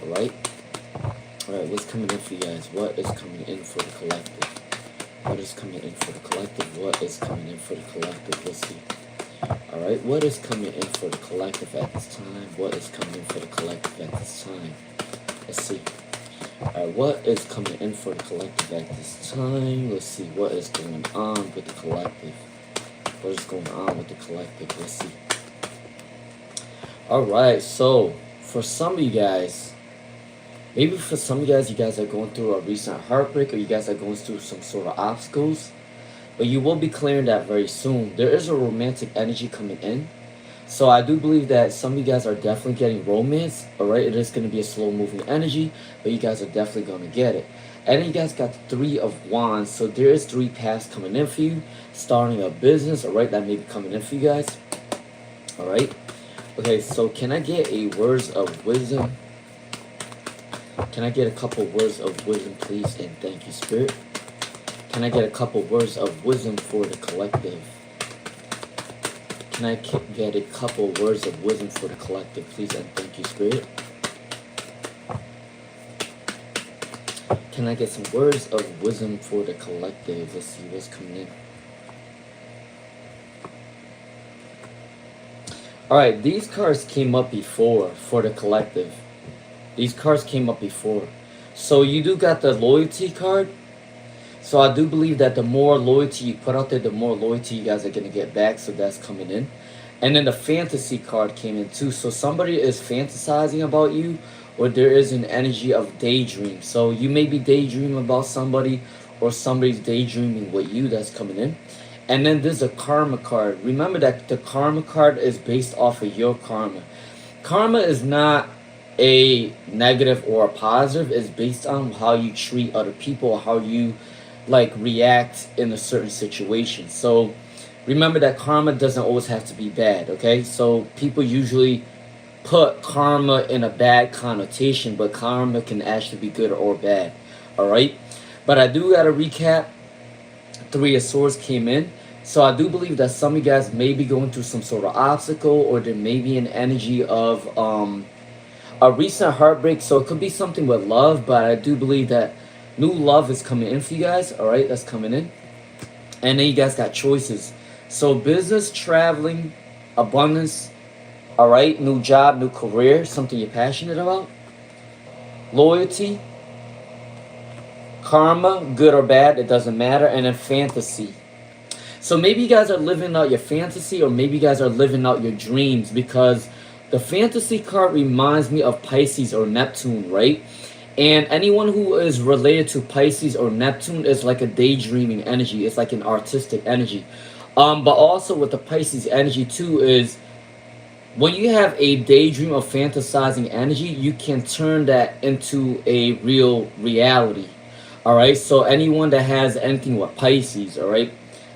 Alright? Alright, what's coming in for you guys? What is coming in for the collective? What is coming in for the collective? What is coming in for the collective? Let's see. Alright, what is coming in for the collective at this time? What is coming in for the collective at this time? Let's see. Alright, what is coming in for the collective at this time? Let's see. What is going on with the collective? What is going on with the collective? Let's see. Alright, so for some of you guys, maybe for some of you guys are going through a recent heartbreak, or you guys are going through some sort of obstacles, but you will be clearing that very soon. There is a romantic energy coming in. So I do believe that some of you guys are definitely getting romance. Alright, it is going to be a slow moving energy, but you guys are definitely going to get it. And then you guys got the 3 of Wands. So there is 3 paths coming in for you. Starting a business, alright, that may be coming in for you guys. Alright. Okay, so can I get a words of wisdom? Can I get a couple words of wisdom, please? And thank you, Spirit. Can I get a couple words of wisdom for the collective? Can I get a couple words of wisdom for the collective, please? And thank you, Spirit. Can I get some words of wisdom for the collective? Let's see what's coming in. Alright, these cards came up before for the collective. These cards came up before. So you do got the loyalty card. So I do believe that the more loyalty you put out there, the more loyalty you guys are going to get back. So that's coming in. And then the fantasy card came in too. So somebody is fantasizing about you, or there is an energy of daydream. So you may be daydreaming about somebody, or somebody's daydreaming with you. That's coming in. And then there's a karma card. Remember that the karma card is based off of your karma. Karma is not a negative or a positive. It's based on how you treat other people, how you like react in a certain situation. So remember that karma doesn't always have to be bad, okay? So people usually put karma in a bad connotation, but karma can actually be good or bad. Alright? But I do gotta recap. 3 of Swords came in. So I do believe that some of you guys may be going through some sort of obstacle, or there may be an energy of a recent heartbreak. So it could be something with love, but I do believe that new love is coming in for you guys. Alright, that's coming in. And then you guys got choices. So business, traveling, abundance. Alright, new job, new career, something you're passionate about. Loyalty. Karma, good or bad, it doesn't matter. And then fantasy. So maybe you guys are living out your fantasy, or maybe you guys are living out your dreams, because the fantasy card reminds me of Pisces or Neptune, right? And anyone who is related to Pisces or Neptune is like a daydreaming energy. It's like an artistic energy. But also with the Pisces energy too is when you have a daydream of fantasizing energy, you can turn that into a real reality. Alright, so anyone that has anything with Pisces, alright,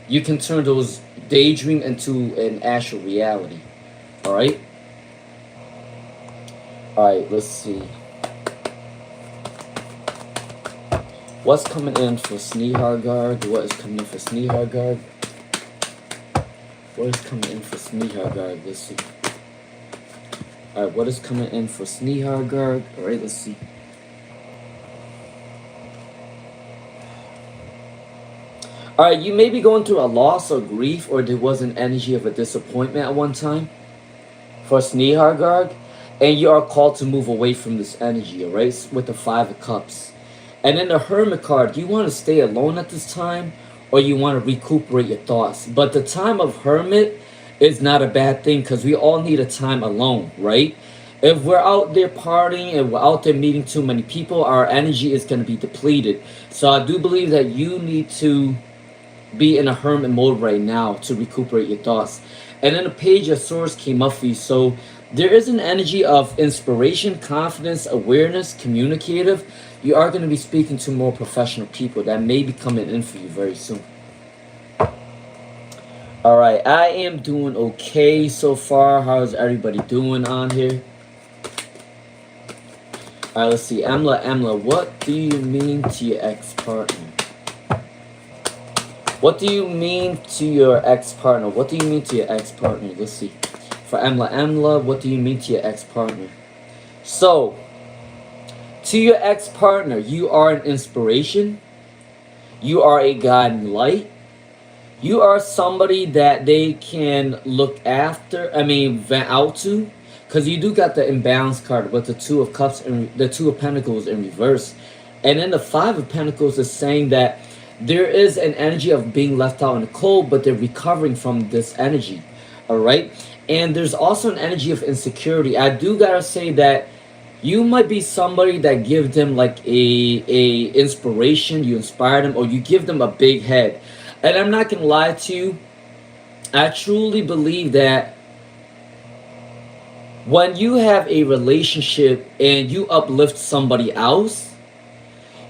you can turn those daydream into an actual reality. Alright? Alright, let's see. What's coming in for Sneehargard? What is coming in for Sneehargard? What is coming in for Sneehargard? Let's see. Alright, what is coming in for Sneehargard? Alright, let's see. Alright, you may be going through a loss or grief, or there was an energy of a disappointment at one time for Sneehargard, and you are called to move away from this energy, alright, with the 5 of Cups. And then the Hermit card, do you want to stay alone at this time, or you want to recuperate your thoughts? But the time of Hermit is not a bad thing, because we all need a time alone, right? If we're out there partying and we're out there meeting too many people, our energy is going to be depleted. So I do believe that you need to be in a hermit mode right now to recuperate your thoughts. And then the Page of Swords came up for you. So there is an energy of inspiration, confidence, awareness, communicative. You are going to be speaking to more professional people that may be coming in for you very soon. Alright, I am doing okay so far. How is everybody doing on here? Alright, let's see. Emla, what do you mean to your ex-partner? What do you mean to your ex-partner? What do you mean to your ex-partner? Let's see. For Emla, what do you mean to your ex-partner? So, To your ex-partner, you are an inspiration. You are a guiding light. You are somebody that they can look after, vent out to. Because you do got the imbalance card with the Two of Cups and the Two of Pentacles in reverse. And then the Five of Pentacles is saying that there is an energy of being left out in the cold, but they're recovering from this energy. Alright? And there's also an energy of insecurity. I do gotta say that you might be somebody that give them like a inspiration, you inspire them, or you give them a big head. And I'm not gonna lie to you, I truly believe that when you have a relationship and you uplift somebody else,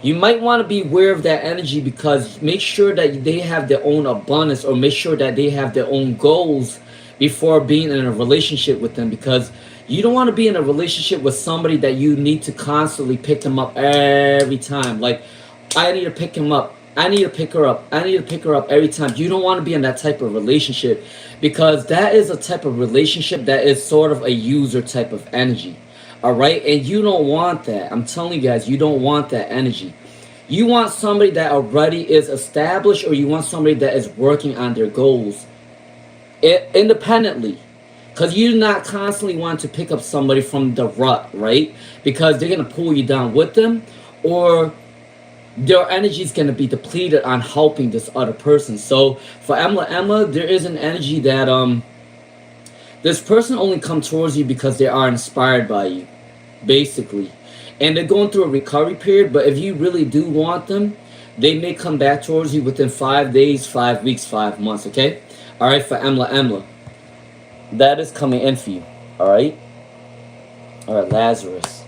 you might want to be aware of that energy, because make sure that they have their own abundance, or make sure that they have their own goals before being in a relationship with them, because you don't want to be in a relationship with somebody that you need to constantly pick them up every time. Like, I need to pick him up, I need to pick her up, I need to pick her up every time. You don't want to be in that type of relationship, because that is a type of relationship that is sort of a user type of energy. Alright? And you don't want that. I'm telling you guys, you don't want that energy. You want somebody that already is established, or you want somebody that is working on their goals independently. Because you do not constantly want to pick up somebody from the rut, right? Because they're going to pull you down with them, or their energy is going to be depleted on helping this other person. So for Emma, there is an energy that this person only comes towards you because they are inspired by you, basically. And they're going through a recovery period, but if you really do want them, they may come back towards you within 5 days, 5 weeks, 5 months, okay? Alright, for Emma. That is coming in for you, alright? Alright, Lazarus.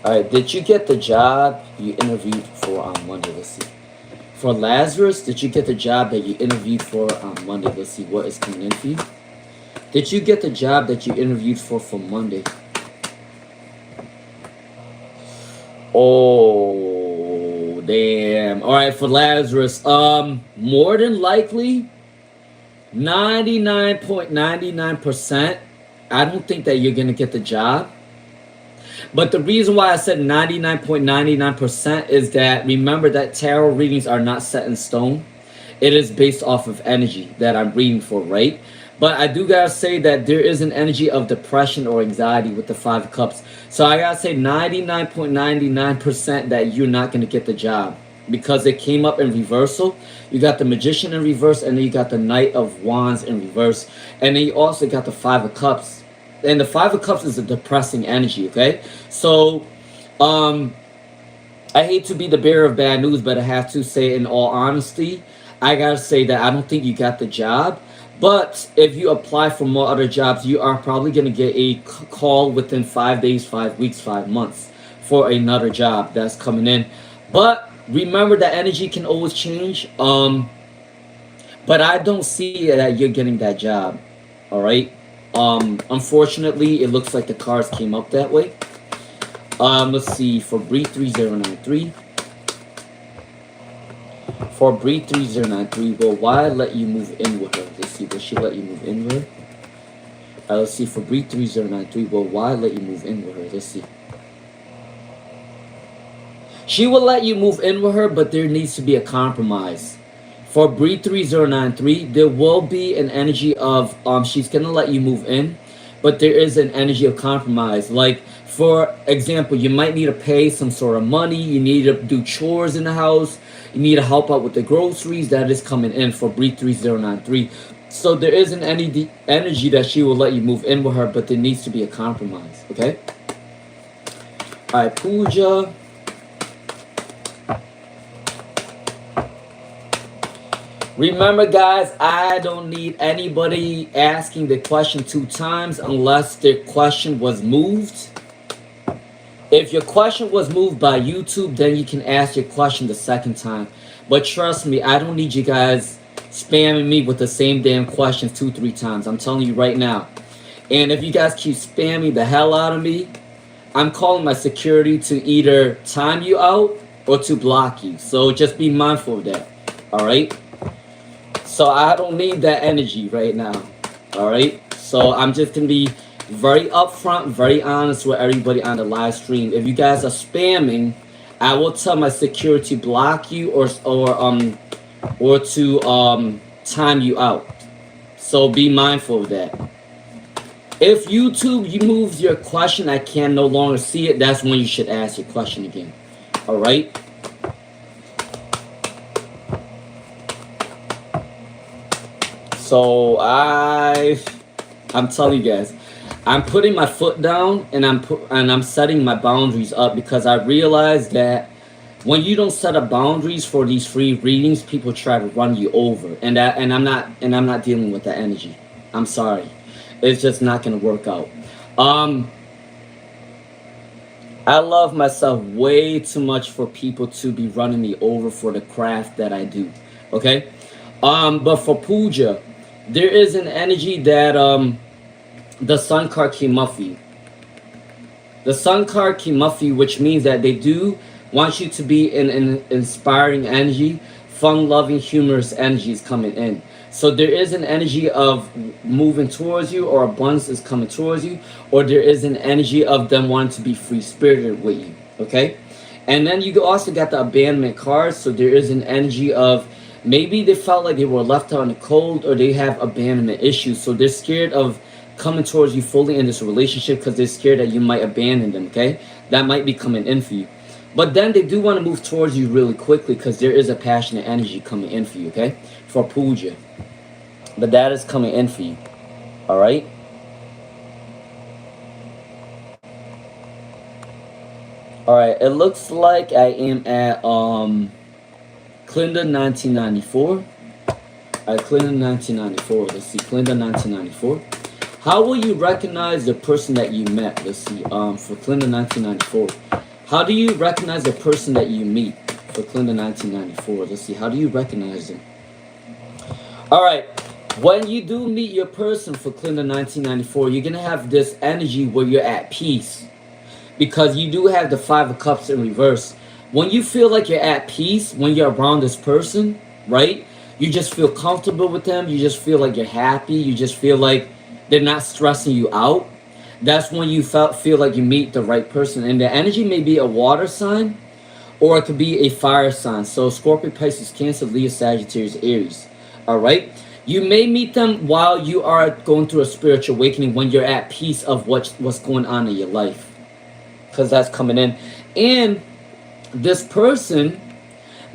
Alright, did you get the job you interviewed for on Monday? Let's see. For Lazarus, did you get the job that you interviewed for on Monday? Let's see what is coming in for you. Did you get the job that you interviewed for Monday? Oh, damn. Alright, for Lazarus, more than likely, 99.99%, I don't think that you're going to get the job. But the reason why I said 99.99% is that, remember that tarot readings are not set in stone. It is based off of energy that I'm reading for, right? But I do gotta say that there is an energy of depression or anxiety with the Five of Cups. So I gotta say 99.99% that you're not gonna get the job, because it came up in reversal. You got the Magician in reverse, and then you got the Knight of Wands in reverse, and then you also got the Five of Cups. And the Five of Cups is a depressing energy, okay? So, I hate to be the bearer of bad news, but I have to say, in all honesty, I gotta say that I don't think you got the job. But if you apply for more other jobs, you are probably gonna get a call within 5 days, 5 weeks, 5 months for another job that's coming in. But remember that energy can always change. But I don't see that you're getting that job, all right? Unfortunately, it looks like the cards came up that way. Let's see, for Bree 3093. For Bree 3093, well, why let you move in with her? Let's see, will she let you move in with her? Let's see, for Bree 3093, well, why let you move in with her? Let's see. She will let you move in with her, but there needs to be a compromise. For Bree 3093, there will be an energy of she's gonna let you move in, but there is an energy of compromise. Like, for example, you might need to pay some sort of money, you need to do chores in the house, you need to help out with the groceries. That is coming in for Bree 3093. So there is an energy that she will let you move in with her, but there needs to be a compromise, okay? Alright, Pooja. Remember, guys, I don't need anybody asking the question 2 times unless their question was moved. If your question was moved by YouTube, then you can ask your question the second time. But trust me, I don't need you guys spamming me with the same damn questions 2-3 times. I'm telling you right now. And if you guys keep spamming the hell out of me, I'm calling my security to either time you out or to block you. So just be mindful of that. Alright? So I don't need that energy right now. All right. So I'm just gonna be very upfront, very honest with everybody on the live stream. If you guys are spamming, I will tell my security block you or to time you out. So be mindful of that. If YouTube you moves your question, I can no longer see it. That's when you should ask your question again. All right. So I'm telling you guys, I'm putting my foot down and I'm setting my boundaries up because I realize that when you don't set up boundaries for these free readings, people try to run you over, and I'm not dealing with that energy. I'm sorry, it's just not gonna work out. Um, I love myself way too much for people to be running me over for the craft that I do. Okay, but for puja, there is an energy that the sun card came up for you. The sun card came up for you, which means that they do want you to be in an inspiring energy, fun-loving, humorous energies coming in. So there is an energy of moving towards you, or abundance is coming towards you, or there is an energy of them wanting to be free-spirited with you. Okay, and then you also got the abandonment card. So there is an energy of maybe they felt like they were left out in the cold, or they have abandonment issues. So they're scared of coming towards you fully in this relationship because they're scared that you might abandon them. Okay, that might be coming in for you. But then they do want to move towards you really quickly because there is a passionate energy coming in for you, okay? For puja. But that is coming in for you. Alright? Alright, it looks like I am at Clinda 1994. Alright, Clinda 1994. Let's see, Clinda 1994. How will you recognize the person that you met? Let's see, for Clinda 1994. How do you recognize the person that you meet for Clinda 1994? Let's see. How do you recognize them? All right. When you do meet your person for Clinda 1994, you're going to have this energy where you're at peace. Because you do have the Five of Cups in reverse. When you feel like you're at peace, when you're around this person, right? You just feel comfortable with them. You just feel like you're happy. You just feel like they're not stressing you out. That's when you feel like you meet the right person. And the energy may be a water sign, or it could be a fire sign. So Scorpio, Pisces, Cancer, Leo, Sagittarius, Aries. All right? You may meet them while you are going through a spiritual awakening, when you're at peace of what's going on in your life. Because that's coming in. And this person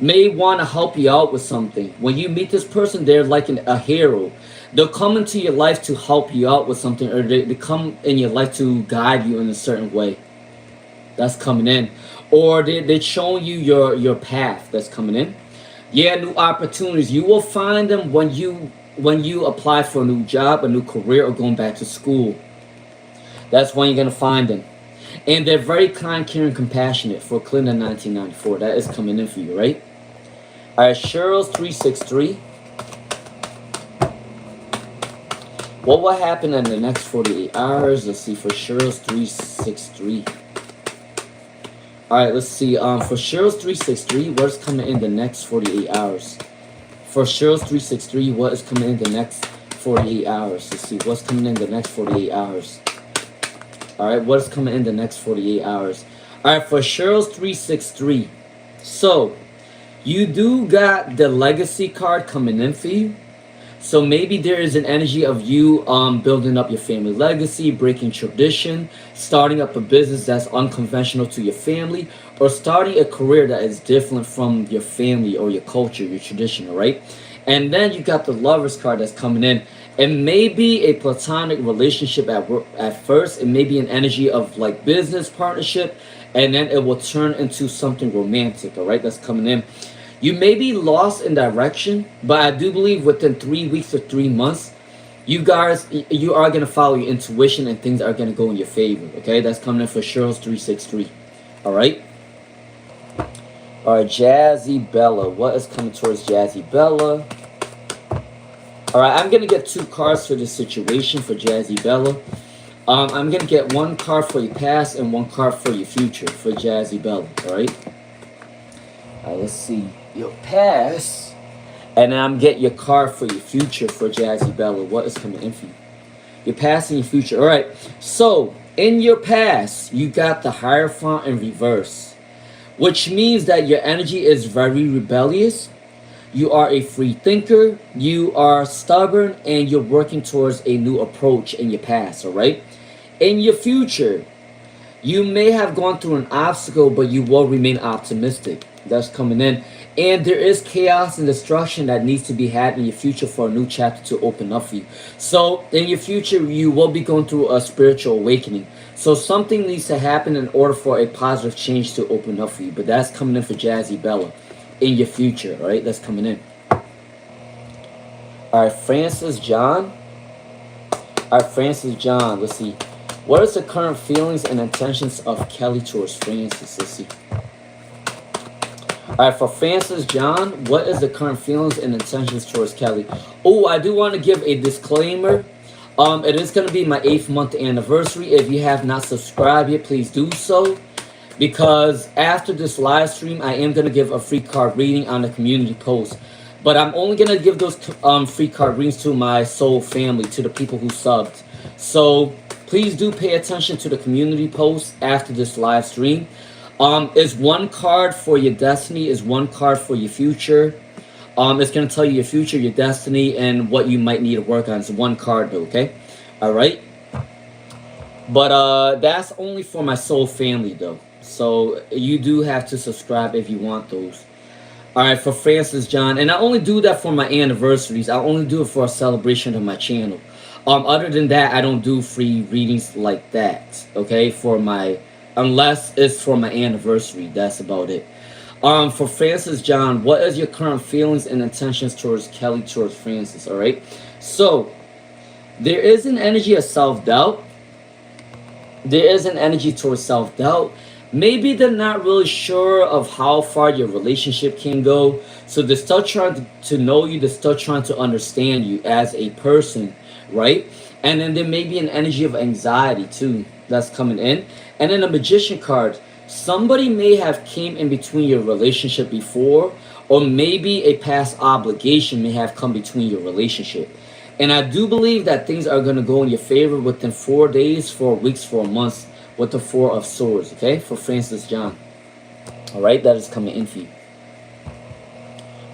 may want to help you out with something. When you meet this person, they're like a hero. They'll come into your life to help you out with something, or they come in your life to guide you in a certain way. That's coming in. Or they're showing you your path. That's coming in. Yeah, new opportunities. You will find them when you apply for a new job, a new career, or going back to school. That's when you're going to find them. And they're very kind, caring, compassionate for Clinda 1994. That is coming in for you, right? All right, Cheryl's 363. What will happen in the next 48 hours? Let's see, for Cheryl's 363. Alright, let's see. For Cheryl's 363, what is coming in the next 48 hours? For Cheryl's 363, what is coming in the next 48 hours? Let's see, what's coming in the next 48 hours? Alright, what is coming in the next 48 hours? Alright, for Cheryl's 363. So, you do got the legacy card coming in for you. So maybe there is an energy of you building up your family legacy, breaking tradition, starting up a business that's unconventional to your family, or starting a career that is different from your family or your culture, your tradition, all right? And then you got the Lovers card that's coming in. It may be a platonic relationship at first. It may be an energy of like business partnership, and then it will turn into something romantic, all right? That's coming in. You may be lost in direction, but I do believe within 3 weeks or 3 months, you are going to follow your intuition and things are going to go in your favor, okay? That's coming in for Cheryl's 363, all right? All right, Jazzy Bella. What is coming towards Jazzy Bella? All right, I'm going to get 2 cards for this situation for Jazzy Bella. I'm going to get 1 card for your past and 1 card for your future for Jazzy Bella, all right? All right, let's see. Your past, and then I'm getting your card for your future for Jazzy Bella. What is coming in for you? Your past and your future. All right. So in your past, you got the Hierophant in reverse, which means that your energy is very rebellious. You are a free thinker, you are stubborn, and you're working towards a new approach in your past, all right? In your future, you may have gone through an obstacle, but you will remain optimistic. That's coming in. And there is chaos and destruction that needs to be had in your future for a new chapter to open up for you. So, in your future, you will be going through a spiritual awakening. So, something needs to happen in order for a positive change to open up for you. But that's coming in for Jazzy Bella in your future, all right? That's coming in. All right, Francis John. All right, Francis John. Let's see. What is the current feelings and intentions of Kelly towards Francis? Let's see. All right, for Francis John, what is the current feelings and intentions towards Kelly? Oh, I do want to give a disclaimer. It is going to be my 8th month anniversary. If you have not subscribed yet, please do so. Because after this live stream, I am going to give a free card reading on the community post. But I'm only going to give those free card readings to my soul family, to the people who subbed. So please do pay attention to the community post after this live stream. It's one card for your destiny, is one card for your future. It's going to tell you your future, your destiny, and what you might need to work on. It's one card though, okay? All right? But that's only for my soul family though. So you do have to subscribe if you want those. All right, for Francis John. And I only do that for my anniversaries. I only do it for a celebration of my channel. Other than that, I don't do free readings like that. Okay, for my, unless it's for my anniversary. That's about it. For Francis John, what is your current feelings and intentions towards Kelly, towards Francis? All right. So there is an energy of self-doubt. There is an energy towards self-doubt. Maybe they're not really sure of how far your relationship can go. So they're still trying to know you. They're still trying to understand you as a person, right? And then there may be an energy of anxiety too that's coming in. And then the Magician card. Somebody may have came in between your relationship before, or maybe a past obligation may have come between your relationship. And I do believe that things are going to go in your favor within 4 days, 4 weeks, 4 months, with the 4 of Swords, okay? For Francis John. All right, that is coming in for you.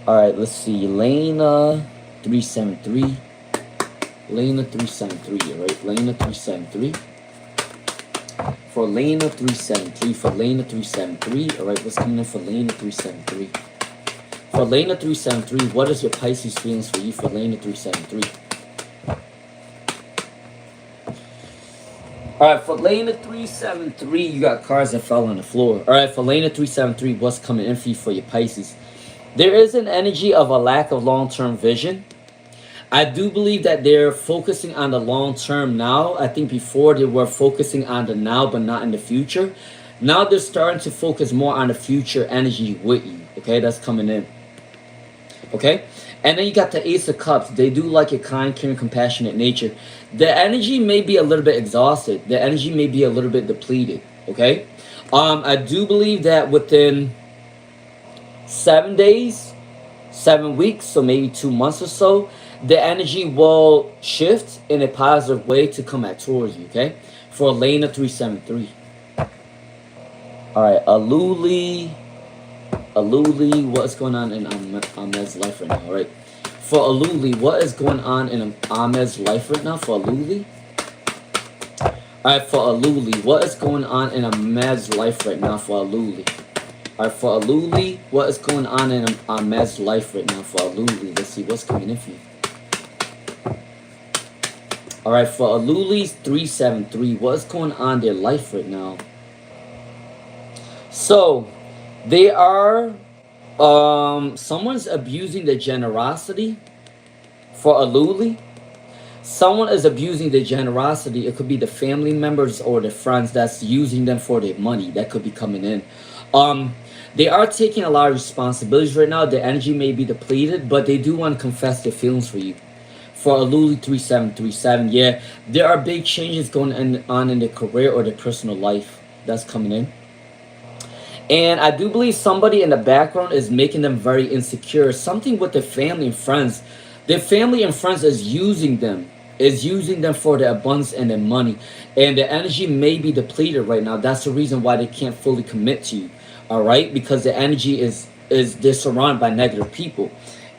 All right, let's see. Lena 373. Lena 373, all right? Lena 373. For Lena 373. For Lena 373. All right, what's coming in for Lena 373? For Lena 373, what is your Pisces feelings for you for Lena 373? Alright, for Lena 373, you got cards that fell on the floor. Alright, for Lena 373, what's coming in for you for your Pisces? There is an energy of a lack of long-term vision. I do believe that they're focusing on the long-term now. I think before they were focusing on the now, but not in the future. Now they're starting to focus more on the future energy with you. Okay, that's coming in. Okay? And then you got the Ace of Cups. They do like a kind, caring, compassionate nature. The energy may be a little bit exhausted. The energy may be a little bit depleted. Okay? I do believe that within 7 days, 7 weeks, so maybe 2 months or so, the energy will shift in a positive way to come back towards you. Okay? For Lena 373. Alright, Aluli, what's going on in Ahmed's life right now? All right. For Aluli, what is going on in Ahmed's life right now? For Aluli. All right, for Aluli, what is going on in Ahmed's life right now? For Aluli. All right, for Aluli, what is going on in Ahmed's life right now? For Aluli, let's see what's coming in for you. All right, for Aluli's 373, what is going on in their life right now? So they are, someone's abusing their generosity for Aluli. Someone is abusing their generosity. It could be the family members or the friends that's using them for their money. That could be coming in. They are taking a lot of responsibilities right now. Their energy may be depleted, but they do want to confess their feelings for you. For Aluli 3737, yeah, there are big changes going on in their career or their personal life that's coming in. And I do believe somebody in the background is making them very insecure. Something with their family and friends. Their family and friends is using them Is using them for the abundance and the money, and the energy may be depleted right now. That's the reason why they can't fully commit to you. All right, because the energy is they're surrounded by negative people.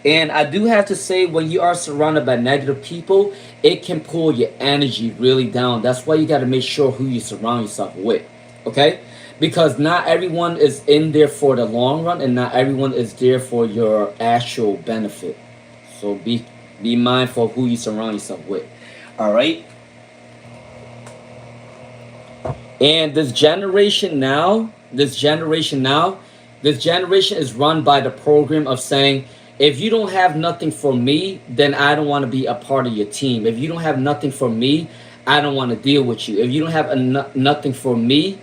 And I do have to say, when you are surrounded by negative people, it can pull your energy really down. That's why you got to make sure who you surround yourself with. Okay, because not everyone is in there for the long run, and not everyone is there for your actual benefit. So be mindful of who you surround yourself with. All right. And this generation is run by the program of saying, if you don't have nothing for me, then I don't want to be a part of your team. If you don't have nothing for me, I don't want to deal with you. If you don't have nothing for me,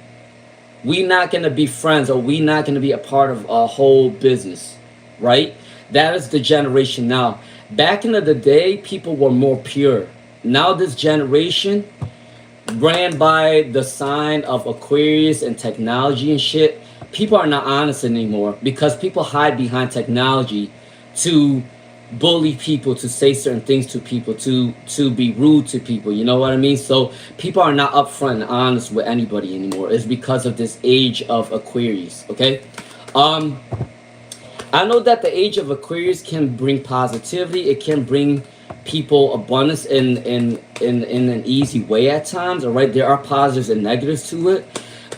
we not going to be friends, or we not going to be a part of a whole business, right? That is the generation now. Back in the day, people were more pure. Now this generation, ran by the sign of Aquarius and technology and shit, people are not honest anymore, because people hide behind technology to bully people, to say certain things to people, to be rude to people. You know what I mean? So people are not upfront and honest with anybody anymore. It's because of this age of Aquarius. Okay. I know that the age of Aquarius can bring positivity. It can bring people abundance in an easy way at times. All right, there are positives and negatives to it,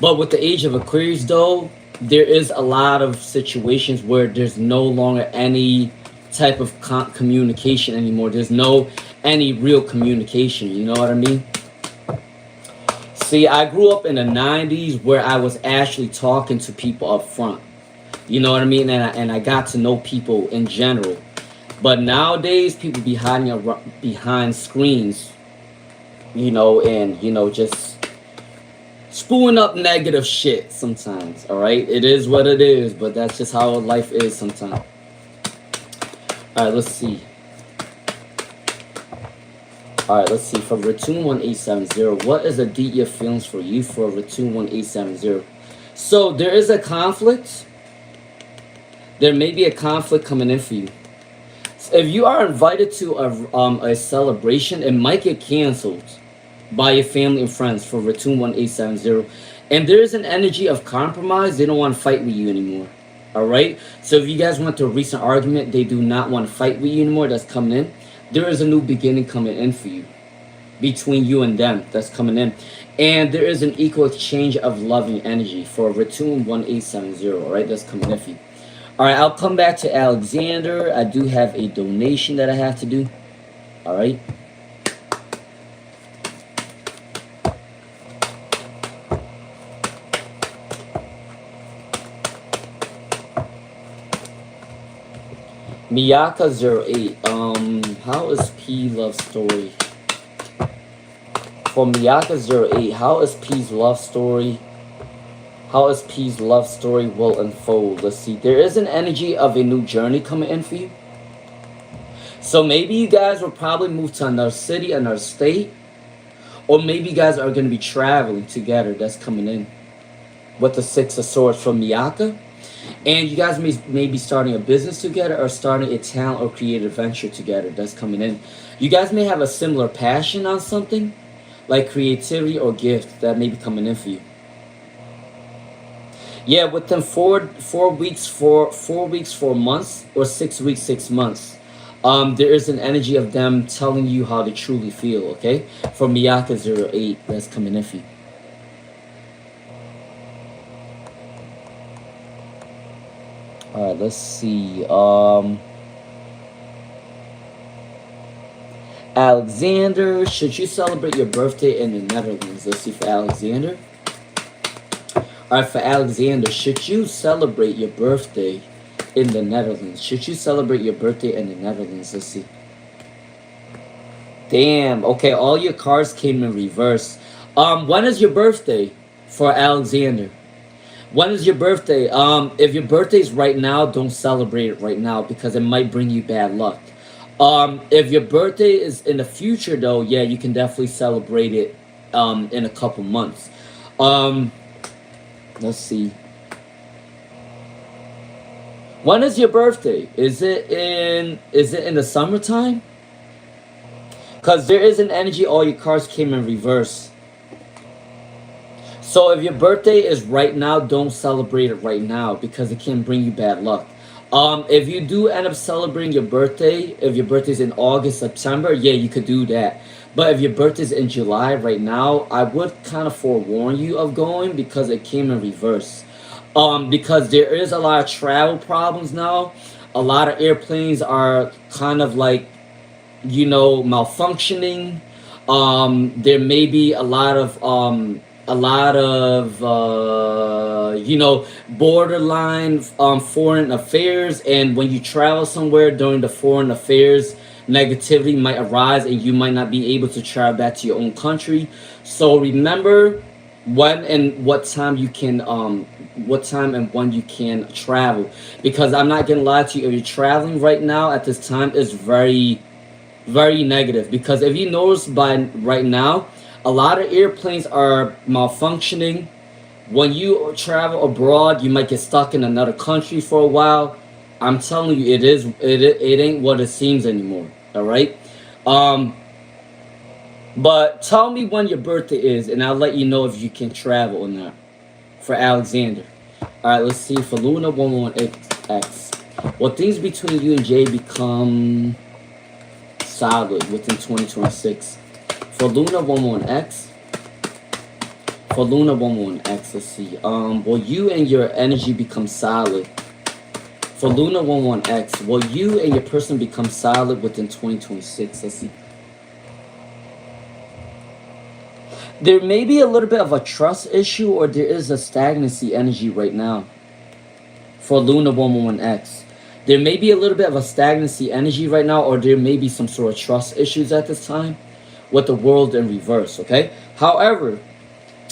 but with the age of Aquarius, though, there is a lot of situations where there's no longer any type of communication anymore. There's no any real communication. You know what I mean? See, I grew up in the 90s where I was actually talking to people up front. You know what I mean? And I got to know people in general. But nowadays, people be hiding behind screens, and, just spewing up negative shit sometimes, all right? It is what it is, but that's just how life is sometimes. All right, let's see. All right, let's see. For Return 1870, what is the deep feelings for you for Return 1870? So there is a conflict. There may be a conflict coming in for you. If you are invited to a celebration, it might get canceled by your family and friends for Return 1870. And there is an energy of compromise. They don't want to fight with you anymore. All right? So if you guys went to a recent argument, they do not want to fight with you anymore. That's coming in. There is a new beginning coming in for you. Between you and them. That's coming in. And there is an equal exchange of loving energy for Return 1870. All right? That's coming in for you. All right, I'll come back to Alexander. I do have a donation that I have to do. All right. Miyaka08. How is P love story? For Miyaka08, how is P's love story? How is P's love story will unfold? Let's see. There is an energy of a new journey coming in for you. So maybe you guys will probably move to another city, another state. Or maybe you guys are going to be traveling together. That's coming in. With the Six of Swords from Miyaka. And you guys may be starting a business together, or starting a talent or creative venture together. That's coming in. You guys may have a similar passion on something. Like creativity or gift that may be coming in for you. Yeah, within 4 weeks, 4 months, or 6 weeks, 6 months, there is an energy of them telling you how they truly feel. Okay, for Miyaka08, that's coming in for you. All right, let's see. Alexander, should you celebrate your birthday in the Netherlands? Let's see for Alexander. Alright, for Alexander, should you celebrate your birthday in the Netherlands? Should you celebrate your birthday in the Netherlands? Let's see. Damn. Okay, all your cards came in reverse. When is your birthday for Alexander? When is your birthday? If your birthday's right now, don't celebrate it right now, because it might bring you bad luck. If your birthday is in the future, though, yeah, you can definitely celebrate it in a couple months. Let's see. When is your birthday? Is it in the summertime? Because there is an energy, all your cards came in reverse. So if your birthday is right now, don't celebrate it right now because it can bring you bad luck. If you do end up celebrating your birthday, if your birthday's in August, September, yeah, you could do that. But if your birthday's in July right now, I would kind of forewarn you of going because it came in reverse. Because there is a lot of travel problems now. A lot of airplanes are kind of like, malfunctioning. There may be a lot of borderline foreign affairs, and when you travel somewhere during the foreign affairs, negativity might arise and you might not be able to travel back to your own country. So remember when and what time and when you can travel, because I'm not gonna lie to you, if you're traveling right now at this time, is very, very negative. Because if you notice by right now, a lot of airplanes are malfunctioning. When you travel abroad, you might get stuck in another country for a while. I'm telling you, it ain't what it seems anymore. All right. But tell me when your birthday is, and I'll let you know if you can travel or not. For Alexander. All right. Let's see. For Luna 111X, will things between you and Jay become solid within 2026? For Luna 11X. For Luna 11X, let's see. Will you and your energy become solid? For Luna 11X, will you and your person become solid within 2026? Let's see. There may be a little bit of a trust issue, or there is a stagnancy energy right now. For Luna 11X. There may be a little bit of a stagnancy energy right now, or there may be some sort of trust issues at this time with the world in reverse, okay? However,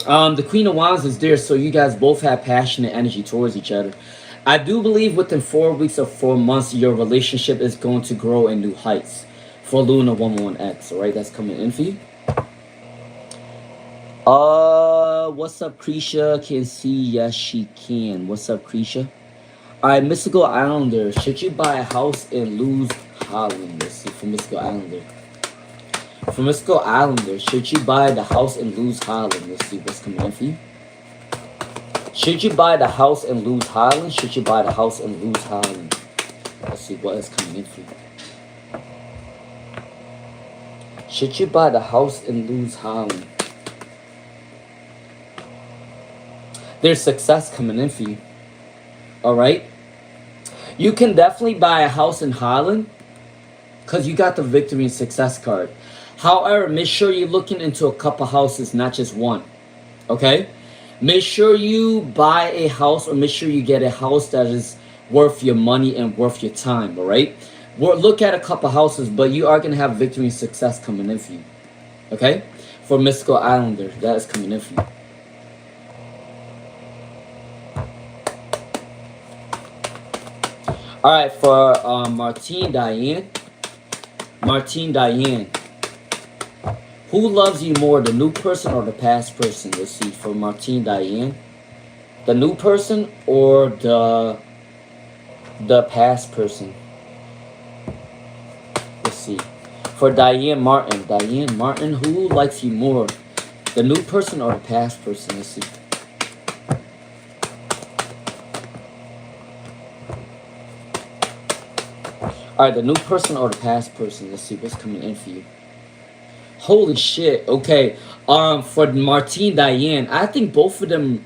the Queen of Wands is there, so you guys both have passionate energy towards each other. I do believe within 4 weeks or 4 months, your relationship is going to grow in new heights. For Luna 11X, all right? That's coming in for you. What's up, Krisha? Can see, yes, she can. What's up, Krisha? All right, Mystical Islander. Should you buy a house in Luz Holland? Let's see, for Mystical Islander. For Mystical Islander, should you buy the house in Luz Holland? Let's see what's coming in for you. Should you buy the house in Luz Holland? Should you buy the house in Luz Holland? Let's see what is coming in for you. Should you buy the house in Luz Holland? There's success coming in for you. All right? You can definitely buy a house in Holland because you got the victory and success card. However, make sure you're looking into a couple houses, not just one. Okay? Make sure you buy a house, or make sure you get a house that is worth your money and worth your time. All right? Look at a couple houses, but you are going to have victory and success coming in for you. Okay? For Mystical Islander, that is coming in for you. All right, for Martine Diane. Martine Diane. Who loves you more, the new person or the past person? Let's see, for Martine Diane. The new person or the past person? Let's see. For Diane Martin. Diane Martin, who likes you more, the new person or the past person? Let's see. Alright, the new person or the past person? Let's see what's coming in for you. Holy shit. Okay. For Martine Diane, I think both of them.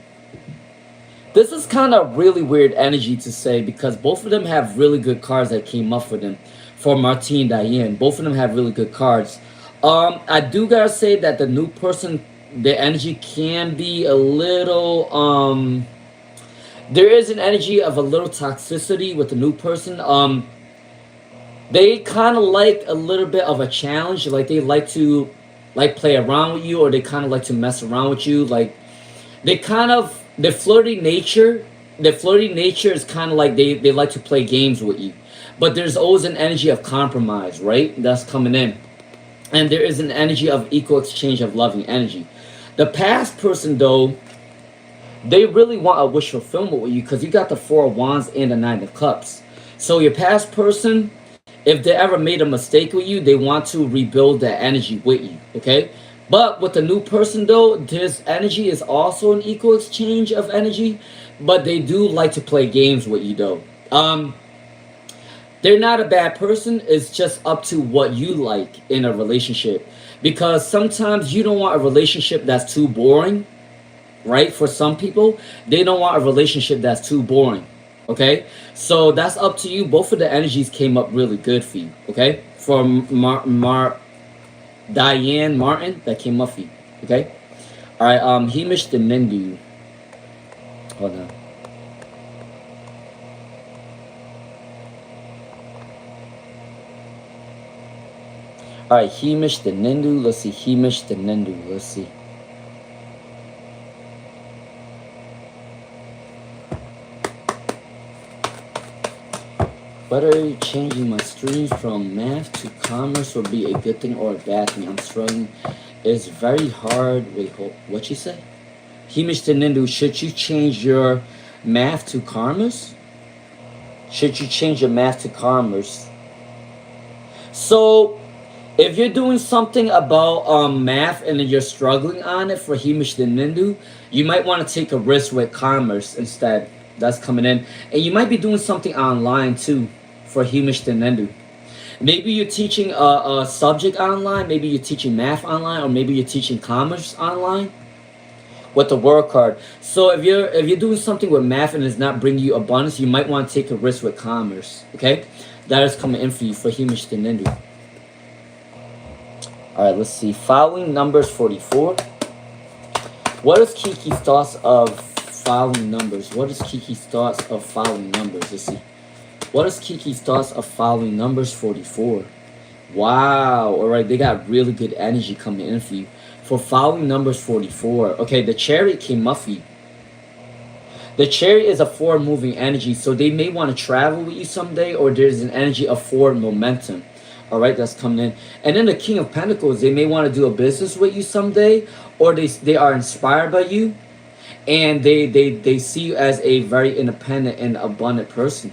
This is kind of really weird energy to say because both of them have really good cards that came up for them. For Martine Diane, both of them have really good cards. I do gotta say that the new person, the energy can be a little. There is an energy of a little toxicity with the new person. They kind of like a little bit of a challenge. Like they like to play around with you, or they kind of like to mess around with you. Like they kind of, their flirty nature is kind of like they like to play games with you. But there's always an energy of compromise, right? That's coming in. And there is an energy of equal exchange of loving energy. The past person, though, they really want a wish fulfillment with you because you got the Four of Wands and the Nine of Cups. So your past person if they ever made a mistake with you, they want to rebuild that energy with you. Okay. But with the new person though, this energy is also an equal exchange of energy, but they do like to play games with you though. They're not a bad person. It's just up to what you like in a relationship. Because sometimes you don't want a relationship that's too boring, right? For some people, they don't want a relationship that's too boring. Okay? So that's up to you. Both of the energies came up really good for you. Okay? From Diane Martin, that came up for you. Okay? Alright, Hemish the Nindu. Hold on. Alright, Hemish the Nindu. Let's see. Hemish the Nindu. Let's see. Whether changing my streams from math to commerce will be a good thing or a bad thing. I'm struggling. It's very hard. Wait, what you say? Hemish the Nindu, should you change your math to commerce? Should you change your math to commerce? So, if you're doing something about math and you're struggling on it for Hemish the Nindu, you might want to take a risk with commerce instead. That's coming in. And you might be doing something online too for Hemish the Nindu. Maybe you're teaching a subject online, maybe you're teaching math online, or maybe you're teaching commerce online with the word card. So if you're doing something with math and it's not bringing you abundance, you might want to take a risk with commerce. Okay? That is coming in for you for Hemish the Nindu. Alright, let's see. Following numbers 44. What is Kiki's thoughts of following numbers? What is Kiki's thoughts of following numbers? Let's see. What is Kiki's thoughts of following numbers 44? Wow. Alright, they got really good energy coming in for you. For following numbers 44. Okay, the Chariot came up for you. The Chariot is a forward moving energy, so they may want to travel with you someday, or there's an energy of forward momentum. Alright, that's coming in. And then the King of Pentacles, they may want to do a business with you someday, or they are inspired by you, and they see you as a very independent and abundant person.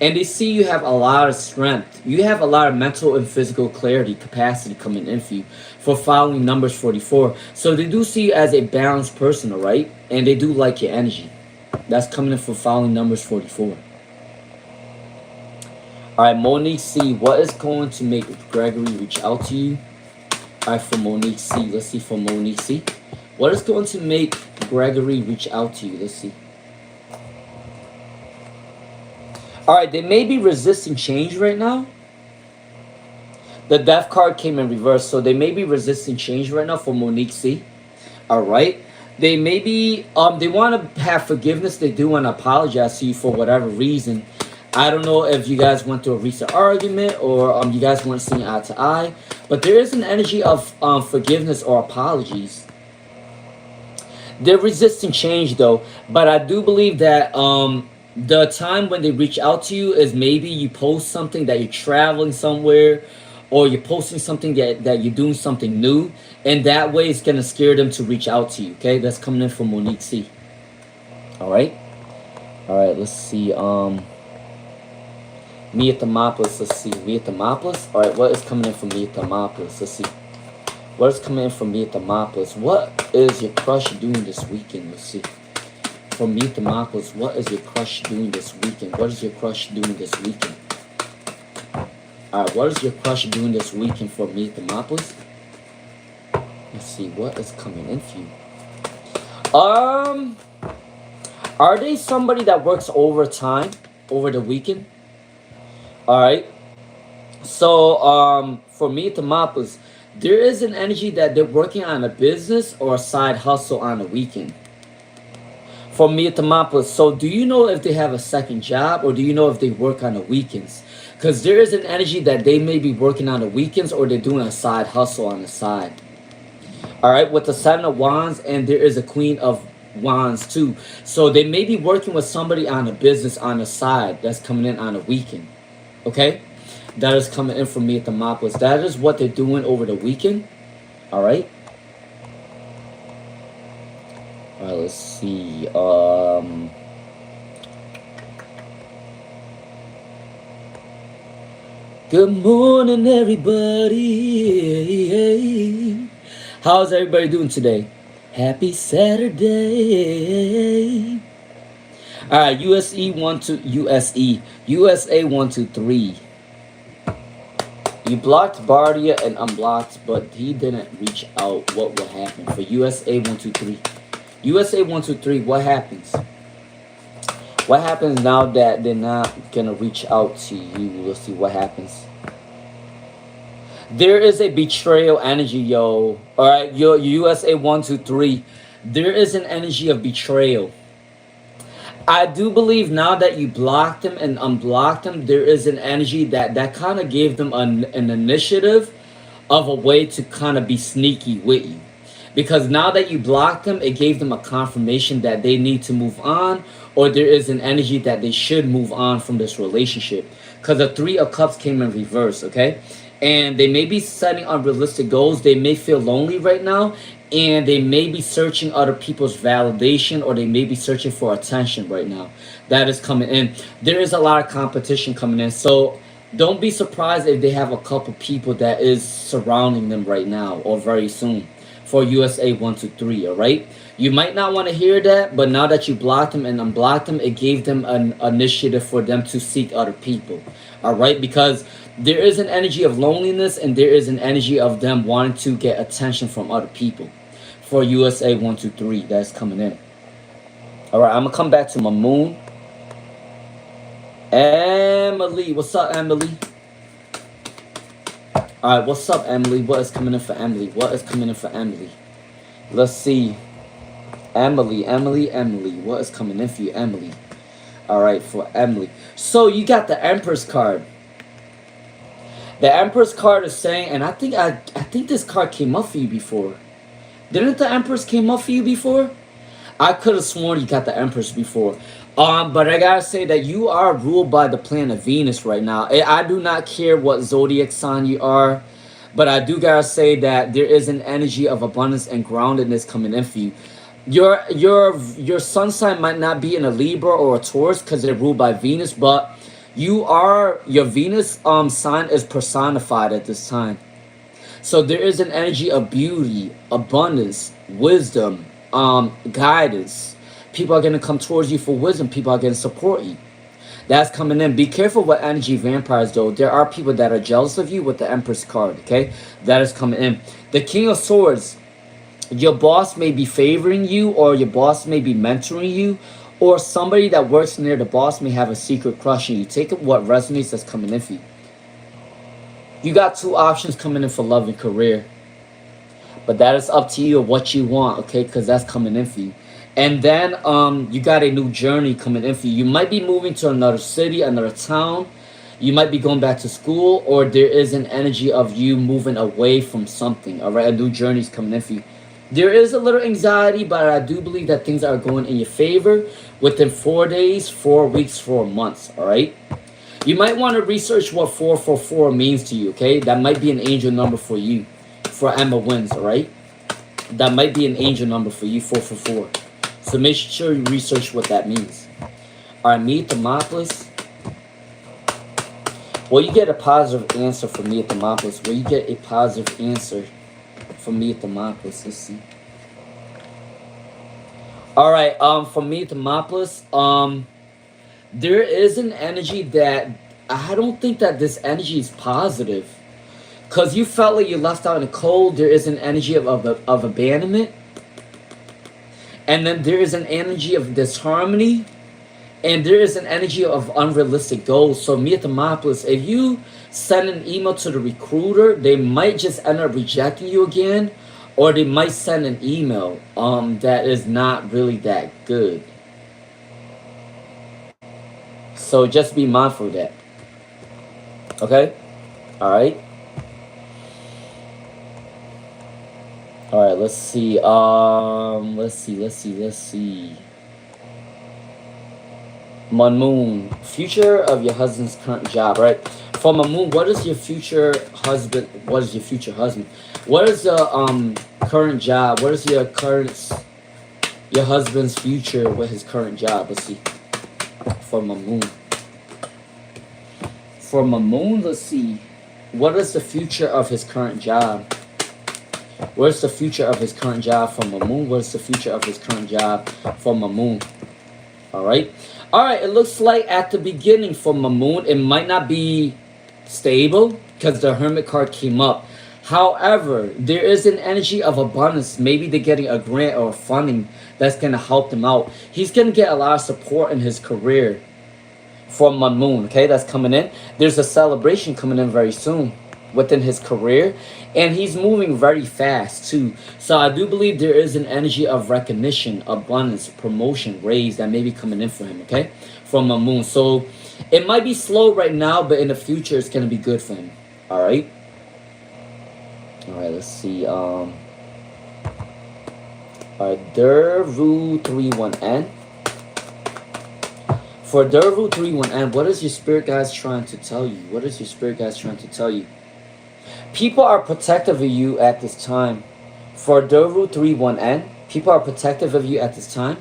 And they see you have a lot of strength. You have a lot of mental and physical clarity, capacity coming in for you for following numbers 44. So they do see you as a balanced person, alright? And they do like your energy. That's coming in for following numbers 44. Alright, Monique C. What is going to make Gregory reach out to you? Alright, for Monique C. Let's see for Monique C. What is going to make Gregory reach out to you? Let's see. Alright, they may be resisting change right now. The Death card came in reverse, so they may be resisting change right now for Monique C. Alright. They may be, they want to have forgiveness. They do want to apologize to you for whatever reason. I don't know if you guys went through a recent argument or you guys weren't seeing eye to eye. But there is an energy of forgiveness or apologies. They're resisting change though. But I do believe that the time when they reach out to you is maybe you post something that you're traveling somewhere, or you're posting something that you're doing something new. And that way it's going to scare them to reach out to you. Okay, that's coming in from Monique C. Alright. Alright, let's see. Mia Thermopolis, let's see. Mia Thermopolis. Alright, what is coming in from Mia Thermopolis? Let's see. What is coming in from Mia Thermopolis? What is your crush doing this weekend? Let's see. From Mia Thermopolis, what is your crush doing this weekend? What is your crush doing this weekend? Alright, what is your crush doing this weekend for Mia Thermopolis? Let's see, what is coming in for you? Are they somebody that works overtime over the weekend? Alright. So, for Mia Thermopolis, there is an energy that they're working on a business or a side hustle on the weekend. For Mia Thermopolis, so do you know if they have a second job, or do you know if they work on the weekends? Because there is an energy that they may be working on the weekends, or they're doing a side hustle on the side. Alright, with the Seven of Wands, and there is a Queen of Wands too. So they may be working with somebody on a business on the side that's coming in on a weekend. Okay? That is coming in from Mia Thermopolis. That is what they're doing over the weekend. Alright? Alright, let's see. Good morning, everybody. How's everybody doing today? Happy Saturday. All right, USA 123. You blocked Bardia and unblocked, but he didn't reach out. What will happen for USA 123? USA 123. What happens? What happens now that they're not gonna reach out to you? We'll see what happens. There is a betrayal energy, yo. All right, yo, USA 123. There is an energy of betrayal. I do believe now that you blocked them and unblocked them, there is an energy that kind of gave them an initiative of a way to kind of be sneaky with you. Because now that you blocked them, it gave them a confirmation that they need to move on, or there is an energy that they should move on from this relationship. Because the Three of Cups came in reverse, okay? And they may be setting unrealistic goals. They may feel lonely right now, and they may be searching other people's validation, or they may be searching for attention right now. That is coming in. There is a lot of competition coming in. So don't be surprised if they have a couple people that is surrounding them right now or very soon. For USA 123, all right? You might not want to hear that, but now that you blocked them and unblocked them, it gave them an initiative for them to seek other people, all right? Because there is an energy of loneliness, and there is an energy of them wanting to get attention from other people. For USA 123, that's coming in. All right, I'm going to come back to my moon. Emily, what's up, Emily? All right, what's up, Emily? What is coming in for Emily? What is coming in for Emily? Let's see. Emily. What is coming in for you, Emily? All right, for Emily. So you got the Empress card. The Empress card is saying, and I think this card came up for you before. Didn't the Empress came up for you before? I could have sworn you got the Empress before. But I gotta say that you are ruled by the planet Venus right now. I do not care what zodiac sign you are, but I do gotta say that there is an energy of abundance and groundedness coming in for you. Your sun sign might not be in a Libra or a Taurus because they're ruled by Venus, but your Venus sign is personified at this time. So there is an energy of beauty, abundance, wisdom, guidance. People are going to come towards you for wisdom. People are going to support you. That's coming in. Be careful with energy vampires, though. There are people that are jealous of you with the Empress card, okay? That is coming in. The King of Swords. Your boss may be favoring you, or your boss may be mentoring you, or somebody that works near the boss may have a secret crush on you. Take it what resonates that's coming in for you. You got two options coming in for love and career. But that is up to you or what you want, okay? Because that's coming in for you. And then you got a new journey coming in for you. You might be moving to another city, another town. You might be going back to school, or there is an energy of you moving away from something, all right? A new journey is coming in for you. There is a little anxiety, but I do believe that things are going in your favor within 4 days, 4 weeks, 4 months, all right? You might want to research what 444 means to you, okay? That might be an angel number for you, for Emma Wins, all right? That might be an angel number for you, 444. So make sure you research what that means. All right, me, Thermopolis. Well, you get a positive answer from me at Thermopolis. Well, you get a positive answer from me at Thermopolis. Let's see. All right, for me at Thermopolis, there is an energy that I don't think that this energy is positive. Because you felt like you left out in the cold. There is an energy of abandonment. And then there is an energy of disharmony. And there is an energy of unrealistic goals. So me at Thermopolis, if you send an email to the recruiter, they might just end up rejecting you again. Or they might send an email that is not really that good. So just be mindful of that. Okay? Alright? Alright, let's see. Let's see. Moon, future of your husband's current job, right? For Moon, what is your future husband? What is your future husband? What is the current job? What is your husband's future with his current job? Let's see. For Moon. For Moon, let's see. What is the future of his current job? What's the future of his current job from a moon? What's the future of his current job from a moon? Alright. Alright, it looks like at the beginning for Mamoon, it might not be stable because the Hermit card came up. However, there is an energy of abundance. Maybe they're getting a grant or funding that's going to help them out. He's going to get a lot of support in his career from Mamoon, okay? That's coming in. There's a celebration coming in very soon within his career. And he's moving very fast too. So I do believe there is an energy of recognition, abundance, promotion, raise that may be coming in for him, okay? From a moon. So it might be slow right now, but in the future it's going to be good for him. Alright? Alright, let's see. Alright, Dervu 31N. For Dervu 31N, what is your spirit guides trying to tell you? What is your spirit guides trying to tell you? People are protective of you at this time. For Dervu 31N, people are protective of you at this time.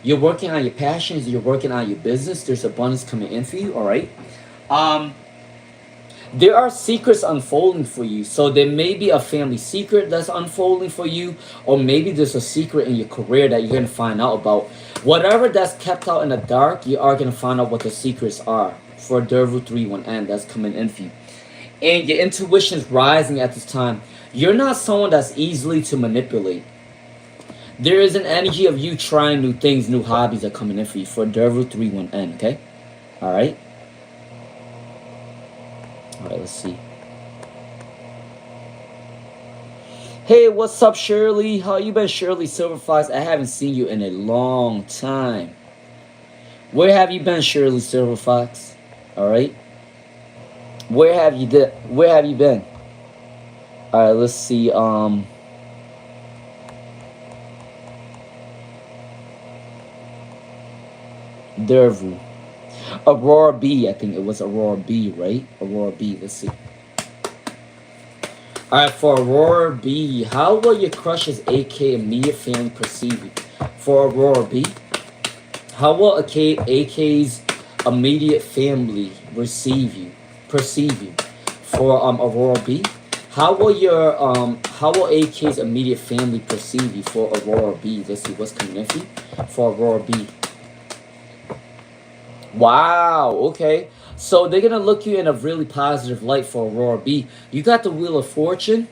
You're working on your passions. You're working on your business. There's abundance coming in for you, all right? There are secrets unfolding for you. So there may be a family secret that's unfolding for you. Or maybe there's a secret in your career that you're going to find out about. Whatever that's kept out in the dark, you are going to find out what the secrets are. For Dervu 31N, that's coming in for you. And your intuition's rising at this time. You're not someone that's easily to manipulate. There is an energy of you trying new things, new hobbies are coming in for you. For Dervu 31N, okay? Alright? Alright, let's see. Hey, what's up, Shirley? How you been, Shirley Silver Fox? I haven't seen you in a long time. Where have you been, Shirley Silver Fox? Alright? Where have you been? Alright, let's see. Dervu. Aurora B, I think it was Aurora B, right? Aurora B, let's see. Alright, for Aurora B, how will your crush's AK immediate family perceive you? For Aurora B, how will AK's immediate family perceive you? For Aurora B, how will AK's immediate family perceive you? For Aurora B, let's see what's coming in for you. For Aurora B, wow, okay, so they're gonna look you in a really positive light. For Aurora B, you got the Wheel of Fortune,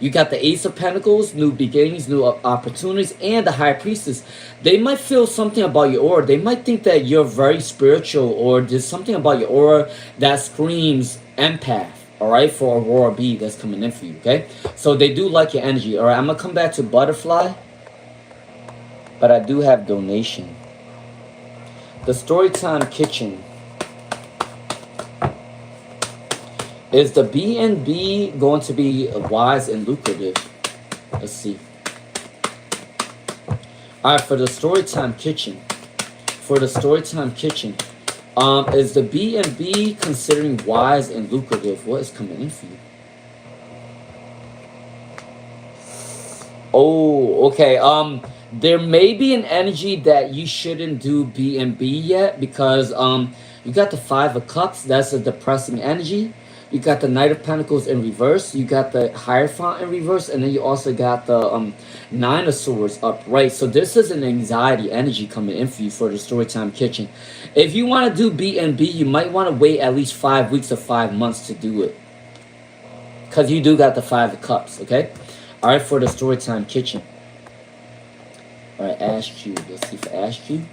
you got the Ace of Pentacles, new beginnings, new opportunities, and the High Priestess. They might feel something about your aura. They might think that you're very spiritual, or there's something about your aura that screams empath. Alright, for Aurora B, that's coming in for you, okay? So they do like your energy. Alright, I'm going to come back to Butterfly, but I do have donation. The Storytime Kitchen. Is the B&B going to be wise and lucrative? Let's see. Alright, for the Storytime Kitchen. For the Storytime Kitchen. Is the B&B considering wise and lucrative? What is coming in for you? Oh, okay. There may be an energy that you shouldn't do B&B yet because you got the Five of Cups. That's a depressing energy. You got the Knight of Pentacles in reverse. You got the Hierophant in reverse. And then you also got the Nine of Swords upright. So this is an anxiety energy coming in for you for the Storytime Kitchen. If you want to do B&B, you might want to wait at least 5 weeks or 5 months to do it. Because you do got the Five of Cups, okay? Alright, for the Storytime Kitchen. Alright, Ash Cube. Let's see for Ash Cube.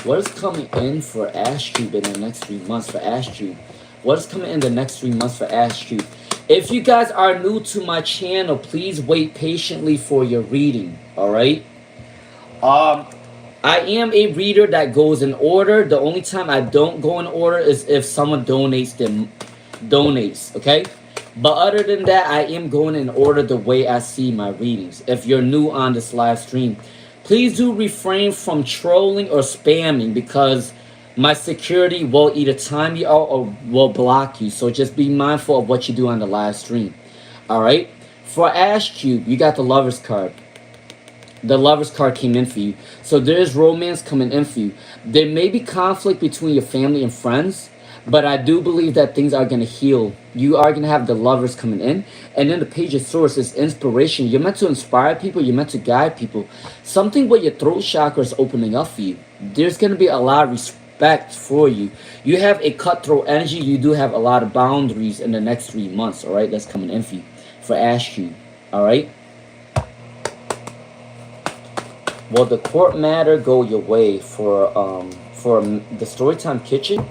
What is coming in for Ash Cube in the next 3 months for Ash Cube? What is coming in the next 3 months for Ash Cube? If you guys are new to my channel, please wait patiently for your reading. Alright? I am a reader that goes in order. The only time I don't go in order is if someone donates, okay? But other than that, I am going in order the way I see my readings. If you're new on this live stream, please do refrain from trolling or spamming because my security will either time you out or will block you. So just be mindful of what you do on the live stream. Alright? For Ash Cube, you got the Lover's card. The Lover's card came in for you. So there's romance coming in for you. There may be conflict between your family and friends. But I do believe that things are gonna heal. You are gonna have the lovers coming in, and then the page of swords is inspiration. You're meant to inspire people. You're meant to guide people. Something with your throat chakra is opening up for you. There's gonna be a lot of respect for you. You have a cutthroat energy. You do have a lot of boundaries in the next 3 months. All right, that's coming in for you, for Ash Cube. All right. Will the court matter go your way for the Storytime Kitchen?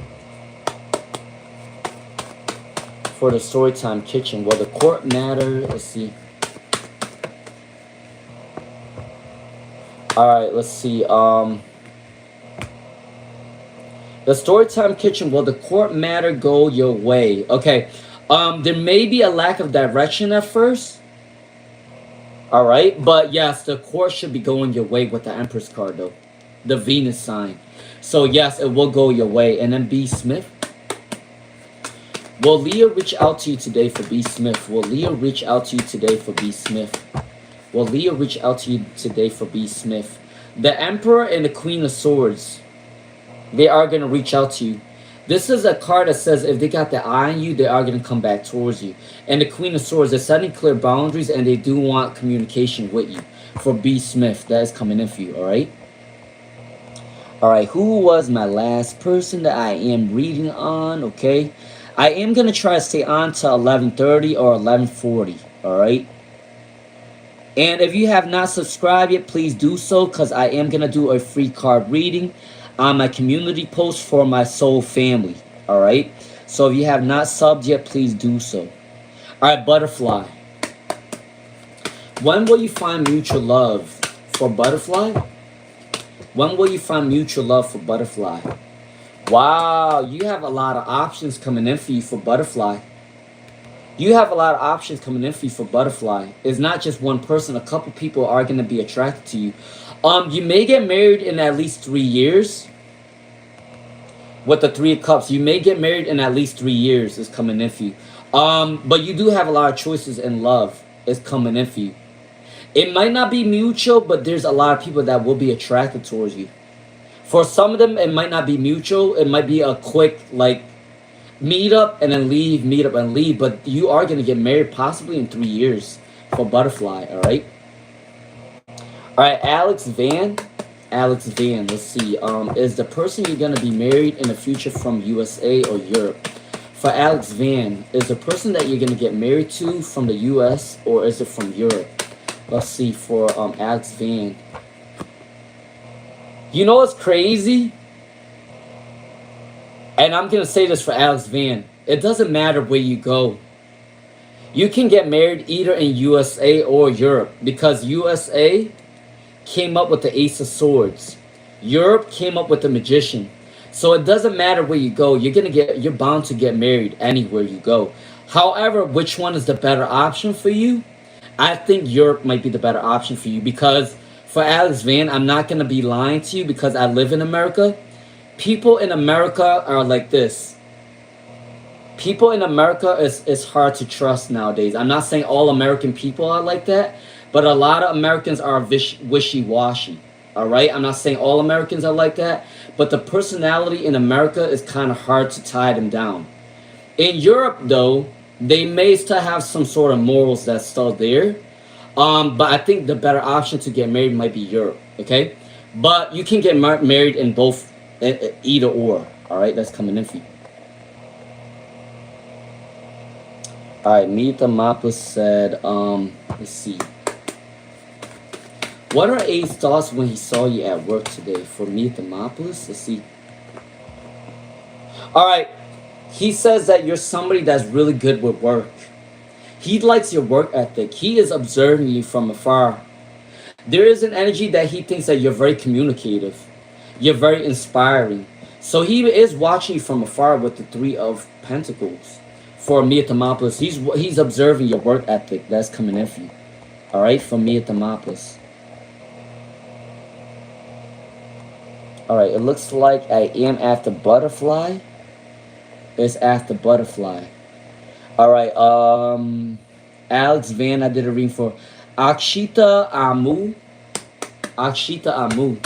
For the Storytime Kitchen, will the court matter? Let's see. Alright, let's see. The Storytime Kitchen, will the court matter go your way? Okay. There may be a lack of direction at first. Alright, but yes, the court should be going your way with the Empress card though. The Venus sign. So yes, it will go your way. And then B. Smith. Will Leah reach out to you today for B. Smith? Will Leah reach out to you today for B. Smith? Will Leah reach out to you today for B. Smith? The Emperor and the Queen of Swords, they are going to reach out to you. This is a card that says if they got their eye on you, they are going to come back towards you. And the Queen of Swords, they're setting clear boundaries and they do want communication with you. For B. Smith, that is coming in for you, alright? Alright, who was my last person that I am reading on? Okay. I am going to try to stay on to 11:30 or 11:40, alright? And if you have not subscribed yet, please do so, because I am going to do a free card reading on my community post for my soul family, alright? So if you have not subbed yet, please do so. Alright, Butterfly. When will you find mutual love for Butterfly? When will you find mutual love for Butterfly? Wow, you have a lot of options coming in for you for Butterfly. You have a lot of options coming in for you for Butterfly. It's not just one person. A couple people are going to be attracted to you. You may get married in at least 3 years. With the Three of Cups, you may get married in at least 3 years is coming in for you. But you do have a lot of choices in love is coming in for you. It might not be mutual, but there's a lot of people that will be attracted towards you. For some of them, it might not be mutual. It might be a quick, like, meet up and then leave, meet up and leave. But you are going to get married possibly in 3 years for Butterfly, all right? All right, Alex Van. Alex Van, let's see. Is the person you're going to be married in the future from USA or Europe? For Alex Van, is the person that you're going to get married to from the US or is it from Europe? Let's see for Alex Van. You know what's crazy? And I'm going to say this for Alex Van. It doesn't matter where you go. You can get married either in USA or Europe. Because USA came up with the Ace of Swords. Europe came up with the Magician. So it doesn't matter where you go. You're bound to get married anywhere you go. However, which one is the better option for you? I think Europe might be the better option for you. Because for Alex Van, I'm not going to be lying to you because I live in America. People in America are like this. People in America is hard to trust nowadays. I'm not saying all American people are like that, but a lot of Americans are wishy-washy. All right? I'm not saying all Americans are like that, but the personality in America is kind of hard to tie them down. In Europe, though, they may still have some sort of morals that's still there. But I think the better option to get married might be Europe, okay? But you can get married in both, either or, all right? That's coming in for you. All right, Nita Mappa said, let's see. What are A's thoughts when he saw you at work today? For Nita Mappa, let's see. All right, he says that you're somebody that's really good with work. He likes your work ethic. He is observing you from afar. There is an energy that he thinks that you're very communicative. You're very inspiring. So he is watching you from afar with the Three of Pentacles. For Mia Thermopolis, he's observing your work ethic. That's coming in for you. All right, for Mia Thermopolis. All right, it looks like I am after Butterfly. It's after Butterfly. All right, Alex Van, I did a reading for Akshita Amu. Akshita Amu.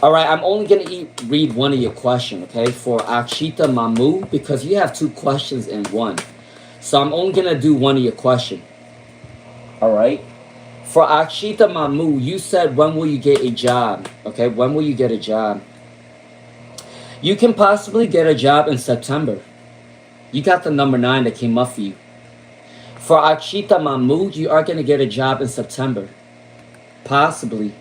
All right, I'm only gonna read one of your questions, okay? For Akshita Mamu, because you have two questions in one. So I'm only gonna do one of your question. All right. For Akshita Mamu, you said when will you get a job? Okay, when will you get a job? You can possibly get a job in September. You got the number 9 that came up for you. For Akshita Mahmood, you are going to get a job in September. Possibly.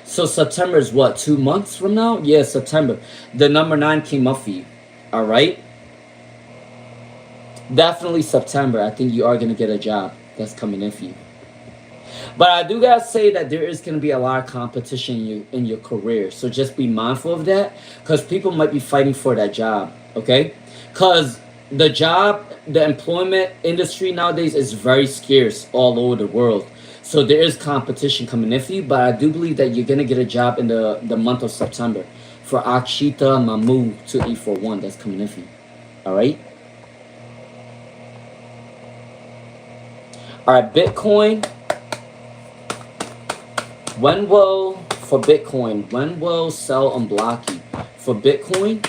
So September is what, 2 months from now? Yeah, September. The number 9 came up for you. Alright? Definitely September. I think you are going to get a job that's coming in for you. But I do gotta say that there is gonna be a lot of competition in your career. So just be mindful of that, because people might be fighting for that job. Okay? Because the employment industry nowadays is very scarce all over the world. So there is competition coming in for you. But I do believe that you're gonna get a job in the month of September. For Akshita Mamu 2841, that's coming in for you. Alright? Alright, Bitcoin. When will sell unblock you? For Bitcoin,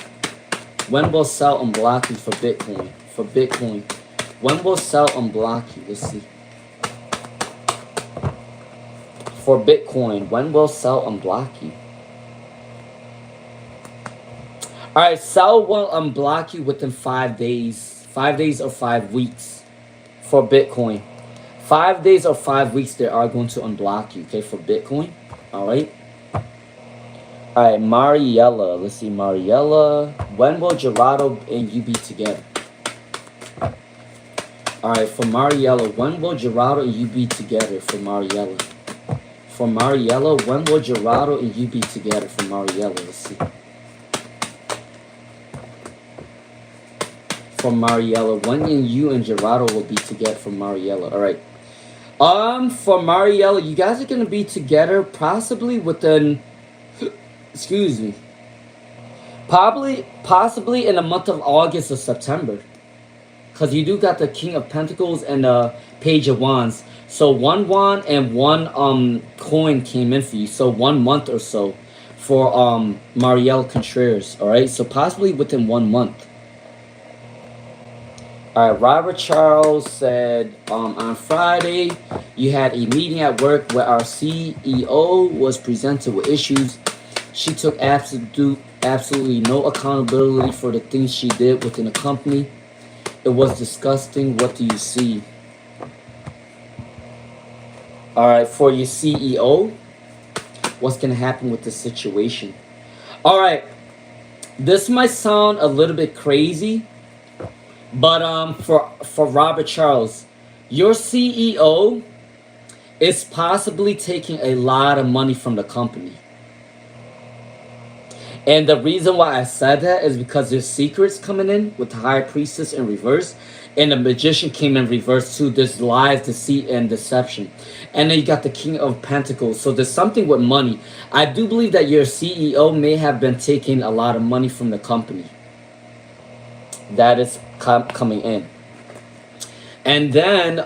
when will sell unblock you for Bitcoin? For Bitcoin, when will sell unblock you? Let's see. For Bitcoin, when will sell unblock you? Alright, sell will unblock you within 5 days. 5 days or 5 weeks for Bitcoin. 5 days or 5 weeks, they are going to unblock you, okay, for Bitcoin. Alright. Alright, Mariella. Let's see, Mariella. When will Gerardo and you be together? Alright, for Mariella, when will Gerardo and you be together? For Mariella. For Mariella, when will Gerardo and you be together? For Mariella, let's see. For Mariella, when you and Gerardo will be together? For Mariella. Alright. For Mariella, you guys are gonna be together possibly within, excuse me, possibly in the month of August or September, cause you do got the King of Pentacles and the Page of Wands. So 1 wand and 1 coin came in for you. So 1 month or so for Marielle Contreras. All right, so possibly within 1 month. All right, Robert Charles said, on Friday, you had a meeting at work where our CEO was presented with issues. She took absolutely no accountability for the things she did within the company. It was disgusting. What do you see? All right, for your CEO, what's going to happen with the situation? All right, this might sound a little bit crazy, but for Robert Charles, your CEO is possibly taking a lot of money from the company. And the reason why I said that is because there's secrets coming in with the High Priestess in reverse. And the Magician came in reverse too. There's lies, deceit, and deception. And then you got the King of Pentacles. So there's something with money. I do believe that your CEO may have been taking a lot of money from the company. That is coming in. And then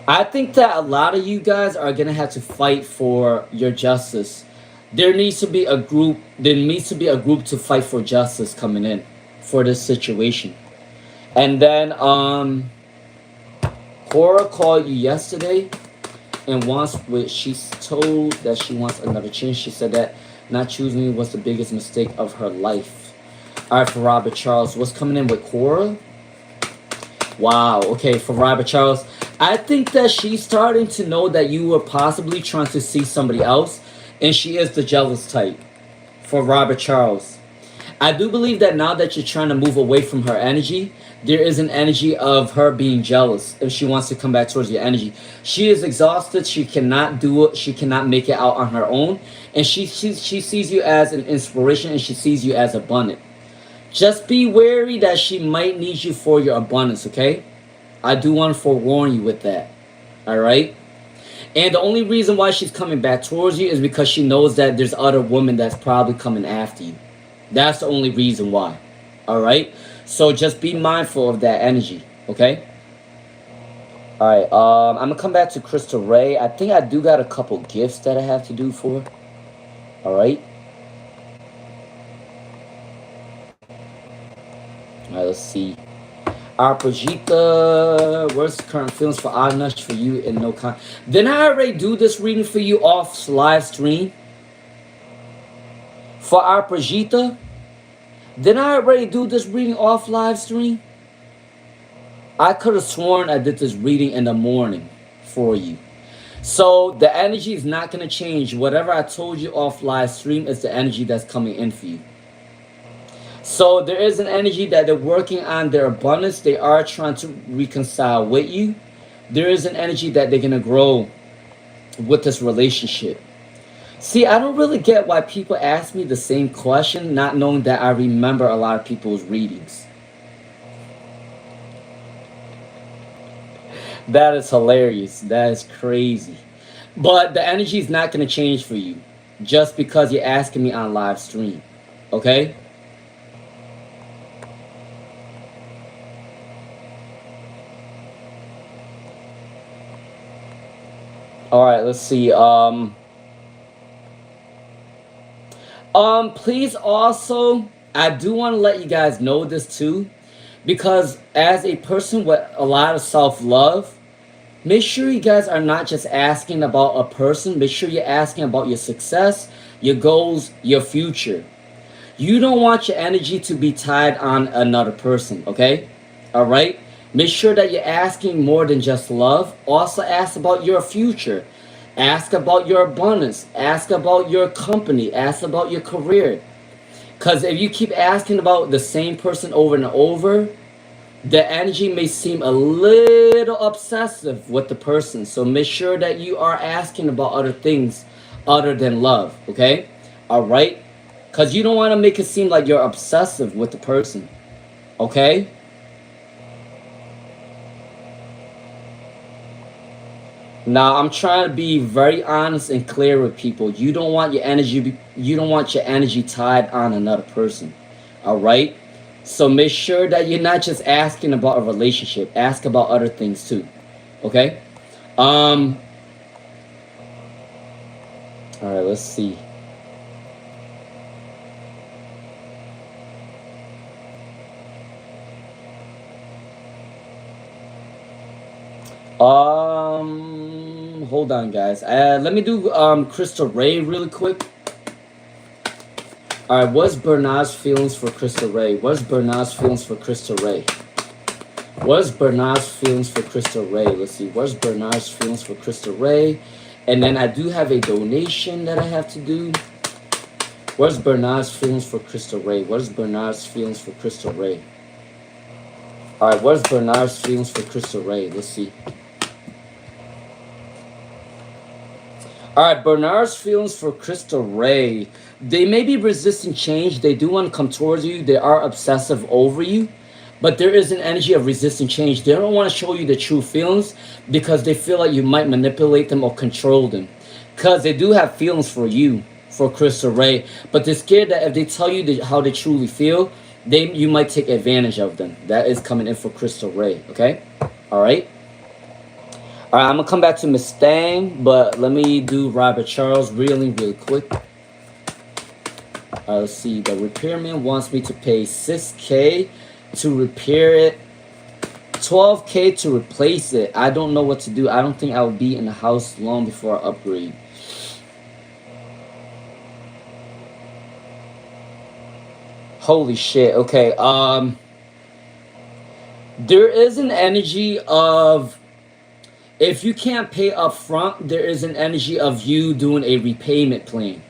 I think that a lot of you guys are gonna have to fight for your justice. There needs to be a group. There needs to be a group to fight for justice coming in for this situation. And then Cora called you yesterday and she's told that she wants another chance. She said that not choosing you was the biggest mistake of her life. All right, for Robert Charles, what's coming in with Cora? Wow. Okay, for Robert Charles, I think that she's starting to know that you were possibly trying to see somebody else, and she is the jealous type. For Robert Charles, I do believe that now that you're trying to move away from her energy, there is an energy of her being jealous if she wants to come back towards your energy. She is exhausted. She cannot do it. She cannot make it out on her own. And she sees you as an inspiration, and she sees you as abundant. Just be wary that she might need you for your abundance, okay? I do want to forewarn you with that. All right? And the only reason why she's coming back towards you is because she knows that there's other women that's probably coming after you. That's the only reason why. All right? So just be mindful of that energy, okay? All right. I'm gonna come back to Crystal Ray. I think I do got a couple gifts that I have to do for her. All right. All right. Let's see. Arpajita, what's the current feelings for Agnesh for you and no con? Didn't I already do this reading for you off live stream? For Arpajita? Didn't I already do this reading off live stream? I could have sworn I did this reading in the morning for you. So the energy is not going to change. Whatever I told you off live stream is the energy that's coming in for you. So there is an energy that they're working on their abundance. They are trying to reconcile with you. There is an energy that they're going to grow with this relationship. See, I don't really get why people ask me the same question, not knowing that I remember a lot of people's readings. That is hilarious. That is crazy. But the energy is not going to change for you just because you're asking me on live stream. Okay? All right, let's see. Please also, I do want to let you guys know this too, because as a person with a lot of self-love, make sure you guys are not just asking about a person. Make sure you're asking about your success, your goals, your future. You don't want your energy to be tied on another person, okay? All right? Make sure that you're asking more than just love. Also ask about your future. Ask about your abundance. Ask about your company. Ask about your career. Because if you keep asking about the same person over and over, the energy may seem a little obsessive with the person. So make sure that you are asking about other things other than love, okay? All right? Because you don't want to make it seem like you're obsessive with the person, okay? Now, I'm trying to be very honest and clear with people. You don't want your energy tied on another person. All right? So make sure that you're not just asking about a relationship. Ask about other things too. Okay? All right, let's see. Hold on, guys. Let me do Crystal Ray really quick. All right, what's Bernard's feelings for Crystal Ray? What's Bernard's feelings for Crystal Ray? What's Bernard's feelings for Crystal Ray? Let's see. What's Bernard's feelings for Crystal Ray? And then I do have a donation that I have to do. What's Bernard's feelings for Crystal Ray? What's Bernard's feelings for Crystal Ray? All right, what's Bernard's feelings for Crystal Ray? Let's see. All right, Bernard's feelings for Crystal Ray. They may be resisting change. They do want to come towards you. They are obsessive over you. But there is an energy of resisting change. They don't want to show you the true feelings because they feel like you might manipulate them or control them. Because they do have feelings for you, for Crystal Ray. But they're scared that if they tell you how they truly feel, you might take advantage of them. That is coming in for Crystal Ray, okay? All right? All right, I'm going to come back to Miss Thang, but let me do Robert Charles really quick. All right, let's see. The repairman wants me to pay $6K to repair it, $12K to replace it. I don't know what to do. I don't think I will be in the house long before I upgrade. Holy shit. Okay. There is an energy of, if you can't pay up front, there is an energy of you doing a repayment plan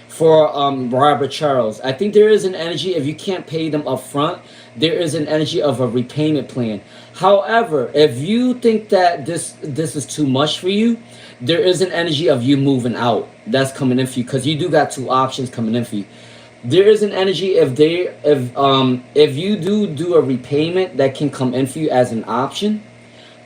for Robert Charles. I think there is an energy, if you can't pay them up front, there is an energy of a repayment plan. However, if you think that this is too much for you, there is an energy of you moving out. That's coming in for you because you do got two options coming in for you. There is an energy if you do a repayment that can come in for you as an option.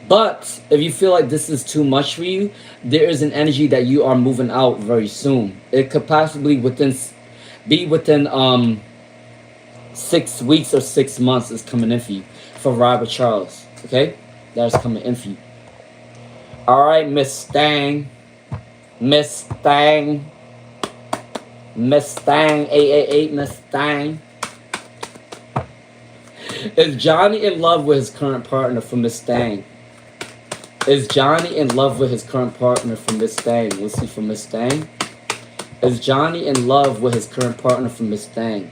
But if you feel like this is too much for you, there is an energy that you are moving out very soon. It could possibly be within 6 weeks or 6 months is coming in for you for Robert Charles. Okay, that is coming in for you. Alright, Miss Stang. Miss Stang. Miss Stang. 888 Miss Stang. Is Johnny in love with his current partner for Miss Stang? Is Johnny in love with his current partner for Miss Stang? Let's see for Miss Stang. Is Johnny in love with his current partner for Miss Stang?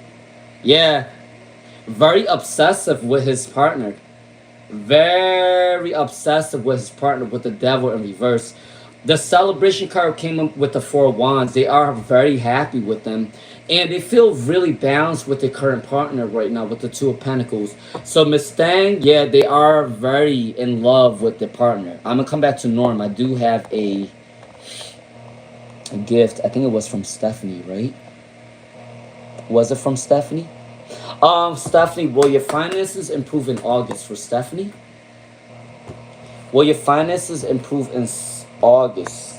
Yeah. Very obsessive with his partner. Very obsessive with his partner, with the devil in reverse. The celebration card came up with the 4 wands. They are very happy with them. And they feel really balanced with their current partner right now with the 2 of Pentacles. So Miss Stang, yeah, they are very in love with their partner. I'm going to come back to Norm. I do have a gift. I think it was from Stephanie, right? Was it from Stephanie? Stephanie, will your finances improve in August for Stephanie? Will your finances improve in August?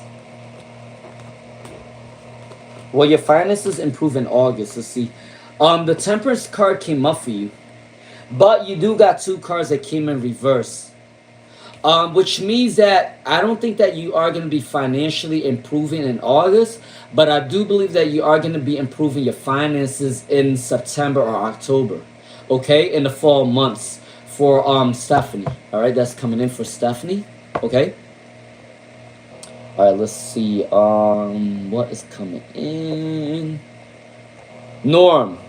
Will your finances improve in August? Let's see. The Temperance card came up for you. But you do got 2 cards that came in reverse. Which means that I don't think that you are going to be financially improving in August, but I do believe that you are going to be improving your finances in September or October, okay, in the fall months for Stephanie. All right, that's coming in for Stephanie, okay. All right, let's see. What is coming in? Norm,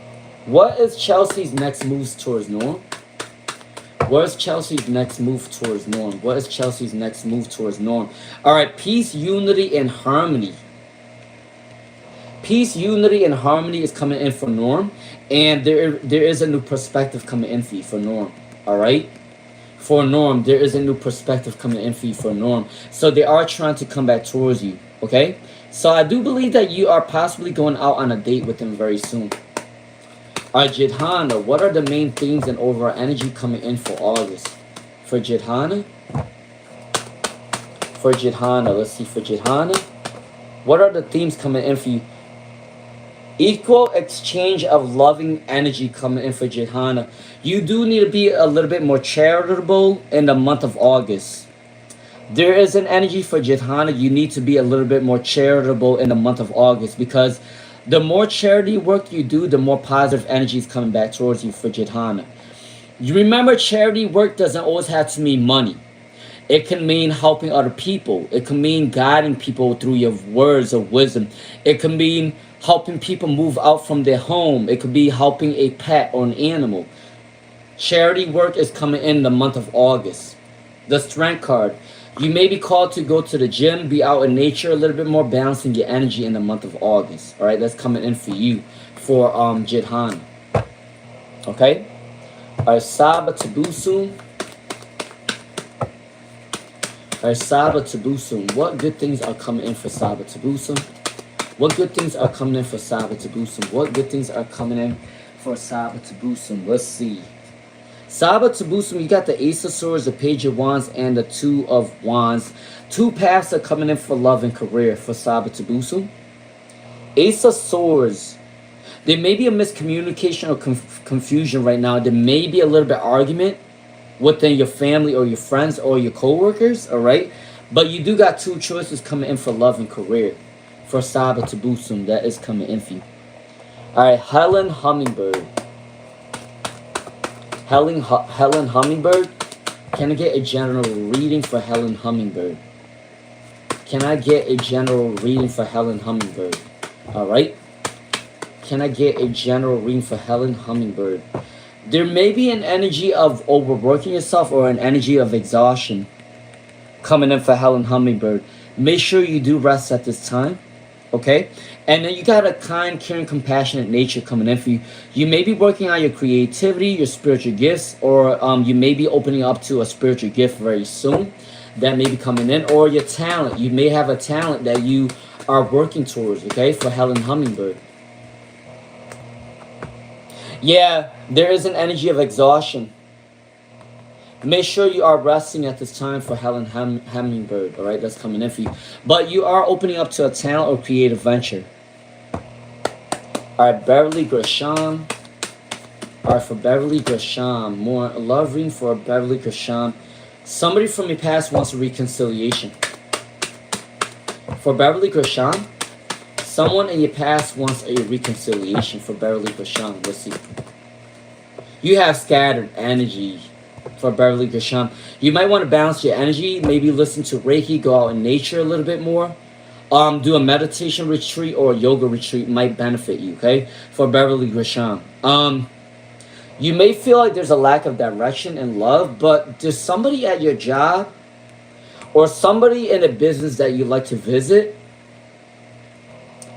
what is Chelsea's next moves towards Norm? What is Chelsea's next move towards Norm? What is Chelsea's next move towards Norm? All right, peace, unity, and harmony. Peace, unity, and harmony is coming in for Norm. And there is a new perspective coming in for you for Norm. All right? For Norm, there is a new perspective coming in for you for Norm. So they are trying to come back towards you. Okay? So I do believe that you are possibly going out on a date with him very soon. Alright, Jidhana, what are the main themes and overall energy coming in for August? For Jidhana? For Jidhana, let's see for Jidhana. What are the themes coming in for you? Equal exchange of loving energy coming in for Jidhana. You do need to be a little bit more charitable in the month of August. There is an energy for Jidhana. You need to be a little bit more charitable in the month of August because the more charity work you do, the more positive energy is coming back towards you for Jidhana. You remember, charity work doesn't always have to mean money. It can mean helping other people. It can mean guiding people through your words of wisdom. It can mean helping people move out from their home. It could be helping a pet or an animal. Charity work is coming in the month of August. The Strength card. You may be called to go to the gym, be out in nature a little bit more, balancing your energy in the month of August. All right, that's coming in for you for Jidhana. Okay? All right, Saba Tabusum. All right, Saba Tabusum. What good things are coming in for Saba Tabusum? What good things are coming in for Saba Tabusum? What good things are coming in for Saba Tabusum? Let's see. Saba Tabusum, you got the Ace of Swords, the Page of Wands, and the 2 of Wands. 2 paths are coming in for love and career for Saba Tabusum. Ace of Swords. There may be a miscommunication or confusion right now. There may be a little bit of argument within your family or your friends or your co-workers, all right? But you do got 2 choices coming in for love and career for Saba Tabusum. That is coming in for you. All right, Helen Hummingbird. Helen Hummingbird. Can I get a general reading for Helen Hummingbird? Can I get a general reading for Helen Hummingbird? All right. Can I get a general reading for Helen Hummingbird? There may be an energy of overworking yourself or an energy of exhaustion coming in for Helen Hummingbird. Make sure you do rest at this time. Okay? And then you got a kind, caring, compassionate nature coming in for you. You may be working on your creativity, your spiritual gifts, or you may be opening up to a spiritual gift very soon that may be coming in, or your talent. You may have a talent that you are working towards, okay, for Helen Hummingbird. Yeah, there is an energy of exhaustion. Make sure you are resting at this time for Helen Hummingbird, all right? That's coming in for you. But you are opening up to a talent or creative venture. All right, Beverly Gresham. All right, for Beverly Gresham. More love reading for Beverly Gresham. Somebody from your past wants a reconciliation. For Beverly Gershon, someone in your past wants a reconciliation. For Beverly Gershon, let's see. You have scattered energy. For Beverly Gershon, you might want to balance your energy. Maybe listen to Reiki, go out in nature a little bit more. Do a meditation retreat or a yoga retreat might benefit you, okay? For Beverly Gershon. You may feel like there's a lack of direction and love, but there's somebody at your job or somebody in a business that you like to visit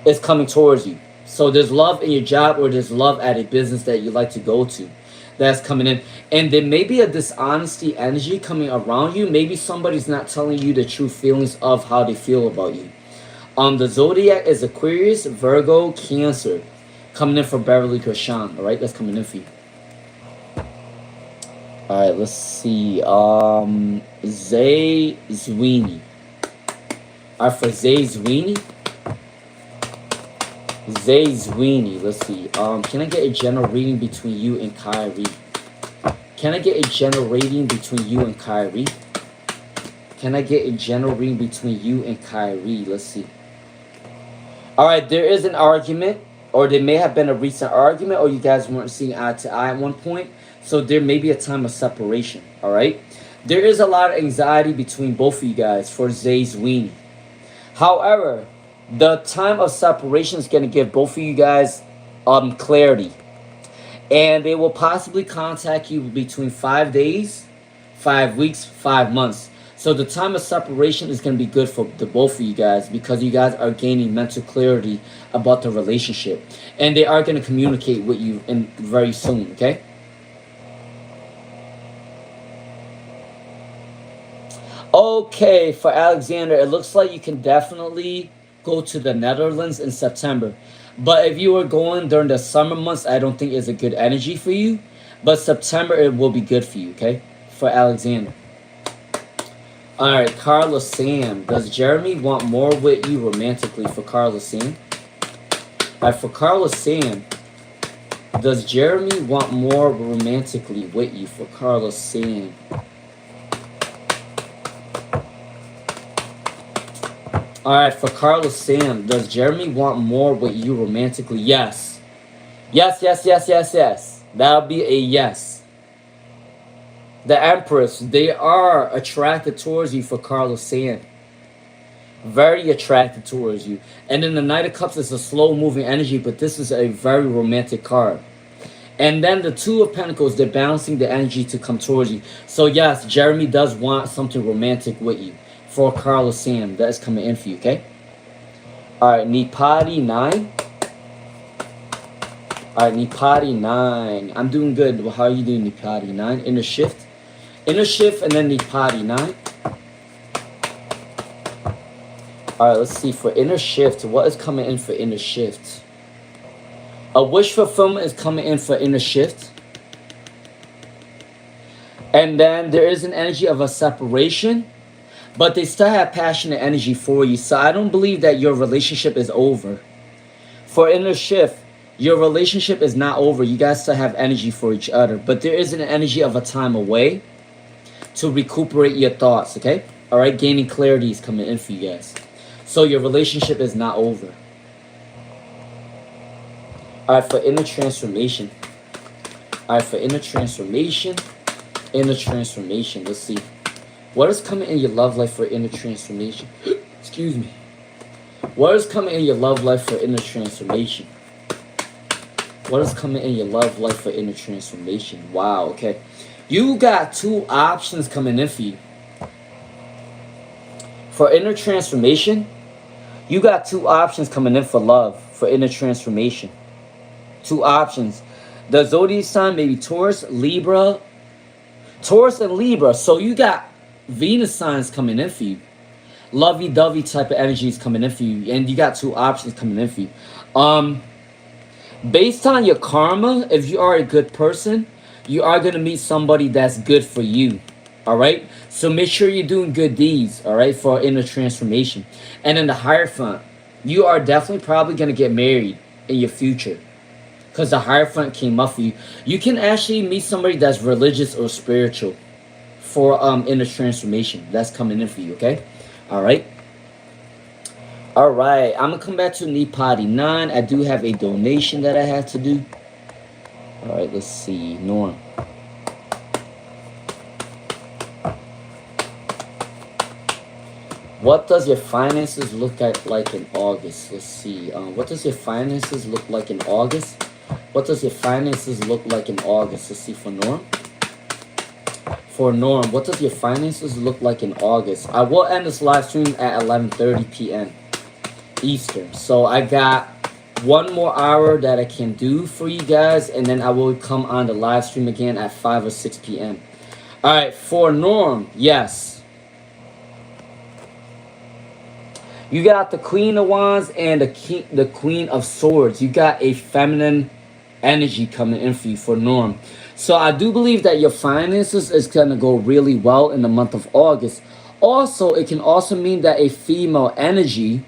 is coming towards you. So there's love in your job or there's love at a business that you like to go to that's coming in. And there may be a dishonesty energy coming around you. Maybe somebody's not telling you the true feelings of how they feel about you. The zodiac is Aquarius, Virgo, Cancer. Coming in for Beverly Gershon. Alright, that's coming in for you. Alright, let's see. Zay Zweeney. Alright, for Zay Zweeney. Zay Zweeney, let's see. Can I get a general reading between you and Kyrie? Can I get a general reading between you and Kyrie? Can I get a general reading between you and Kyrie? Let's see. Alright, there is an argument, or there may have been a recent argument, or you guys weren't seeing eye to eye at one point. So there may be a time of separation. Alright? There is a lot of anxiety between both of you guys for Zay Zweeney. However, the time of separation is going to give both of you guys clarity. And they will possibly contact you between 5 days, 5 weeks, 5 months. So the time of separation is going to be good for the both of you guys because you guys are gaining mental clarity about the relationship. And they are going to communicate with you very soon, okay? Okay, for Alexander, it looks like you can definitely go to the Netherlands in September. But if you were going during the summer months, I don't think it's a good energy for you. But September, it will be good for you, okay? For Alexander. Alright, Carla Sam. Does Jeremy want more with you romantically for Carla Sam? Alright, for Carla Sam. Does Jeremy want more romantically with you for Carla Sam? Alright, for Carla Sam. Does Jeremy want more with you romantically? Yes. Yes, yes, yes, yes, yes. That'll be a yes. The Empress, they are attracted towards you for Carlos Sand. Very attracted towards you. And then the Knight of Cups is a slow-moving energy, but this is a very romantic card. And then the Two of Pentacles, they're balancing the energy to come towards you. So yes, Jeremy does want something romantic with you for Carlos Sand. That is coming in for you, okay? Alright, Nipati 9. Alright, Nipati 9. I'm doing good. Well, how are you doing, Nipati 9? Inner Shift. Inner Shift and then Nipati 9. Alright, let's see. For Inner Shift, what is coming in for Inner Shift? A wish fulfillment is coming in for Inner Shift. And then there is an energy of a separation. But they still have passionate energy for you. So I don't believe that your relationship is over. For Inner Shift, your relationship is not over. You guys still have energy for each other. But there is an energy of a time away to recuperate your thoughts, okay? Alright, gaining clarity is coming in for you guys. So your relationship is not over. Alright, for Inner Transformation. Alright, for Inner Transformation. Inner Transformation, let's see. What is coming in your love life for Inner Transformation? Excuse me. What is coming in your love life for Inner Transformation? What is coming in your love life for Inner Transformation? Wow, okay. You got two options coming in for you. For Inner Transformation, you got two options coming in for love, for Inner Transformation. Two options. The zodiac sign may be Taurus, Libra. Taurus and Libra. So you got Venus signs coming in for you. Lovey-dovey type of energy is coming in for you. And you got two options coming in for you. Based on your karma, if you are a good person, you are going to meet somebody that's good for you. Alright? So make sure you're doing good deeds. Alright? For Inner Transformation. And in the Hierophant, you are definitely probably going to get married in your future. Because the Hierophant came up for you. You can actually meet somebody that's religious or spiritual. For Inner Transformation. That's coming in for you. Okay? Alright? All right, I'm gonna come back to Nipati 9. I do have a donation that I had to do. All right, let's see. Norm. What does your finances look like in August? Let's see. What does your finances look like in August? What does your finances look like in August? Let's see for Norm. For Norm, what does your finances look like in August? I will end this live stream at 11:30 p.m. Eastern. So I got one more hour that I can do for you guys, and then I will come on the live stream again at 5 or 6 p.m. All right, for Norm, yes. You got the Queen of Wands and the Queen of Swords. You got a feminine energy coming in for you for Norm. So I do believe that your finances is going to go really well in the month of August. Also, it can also mean that a female energy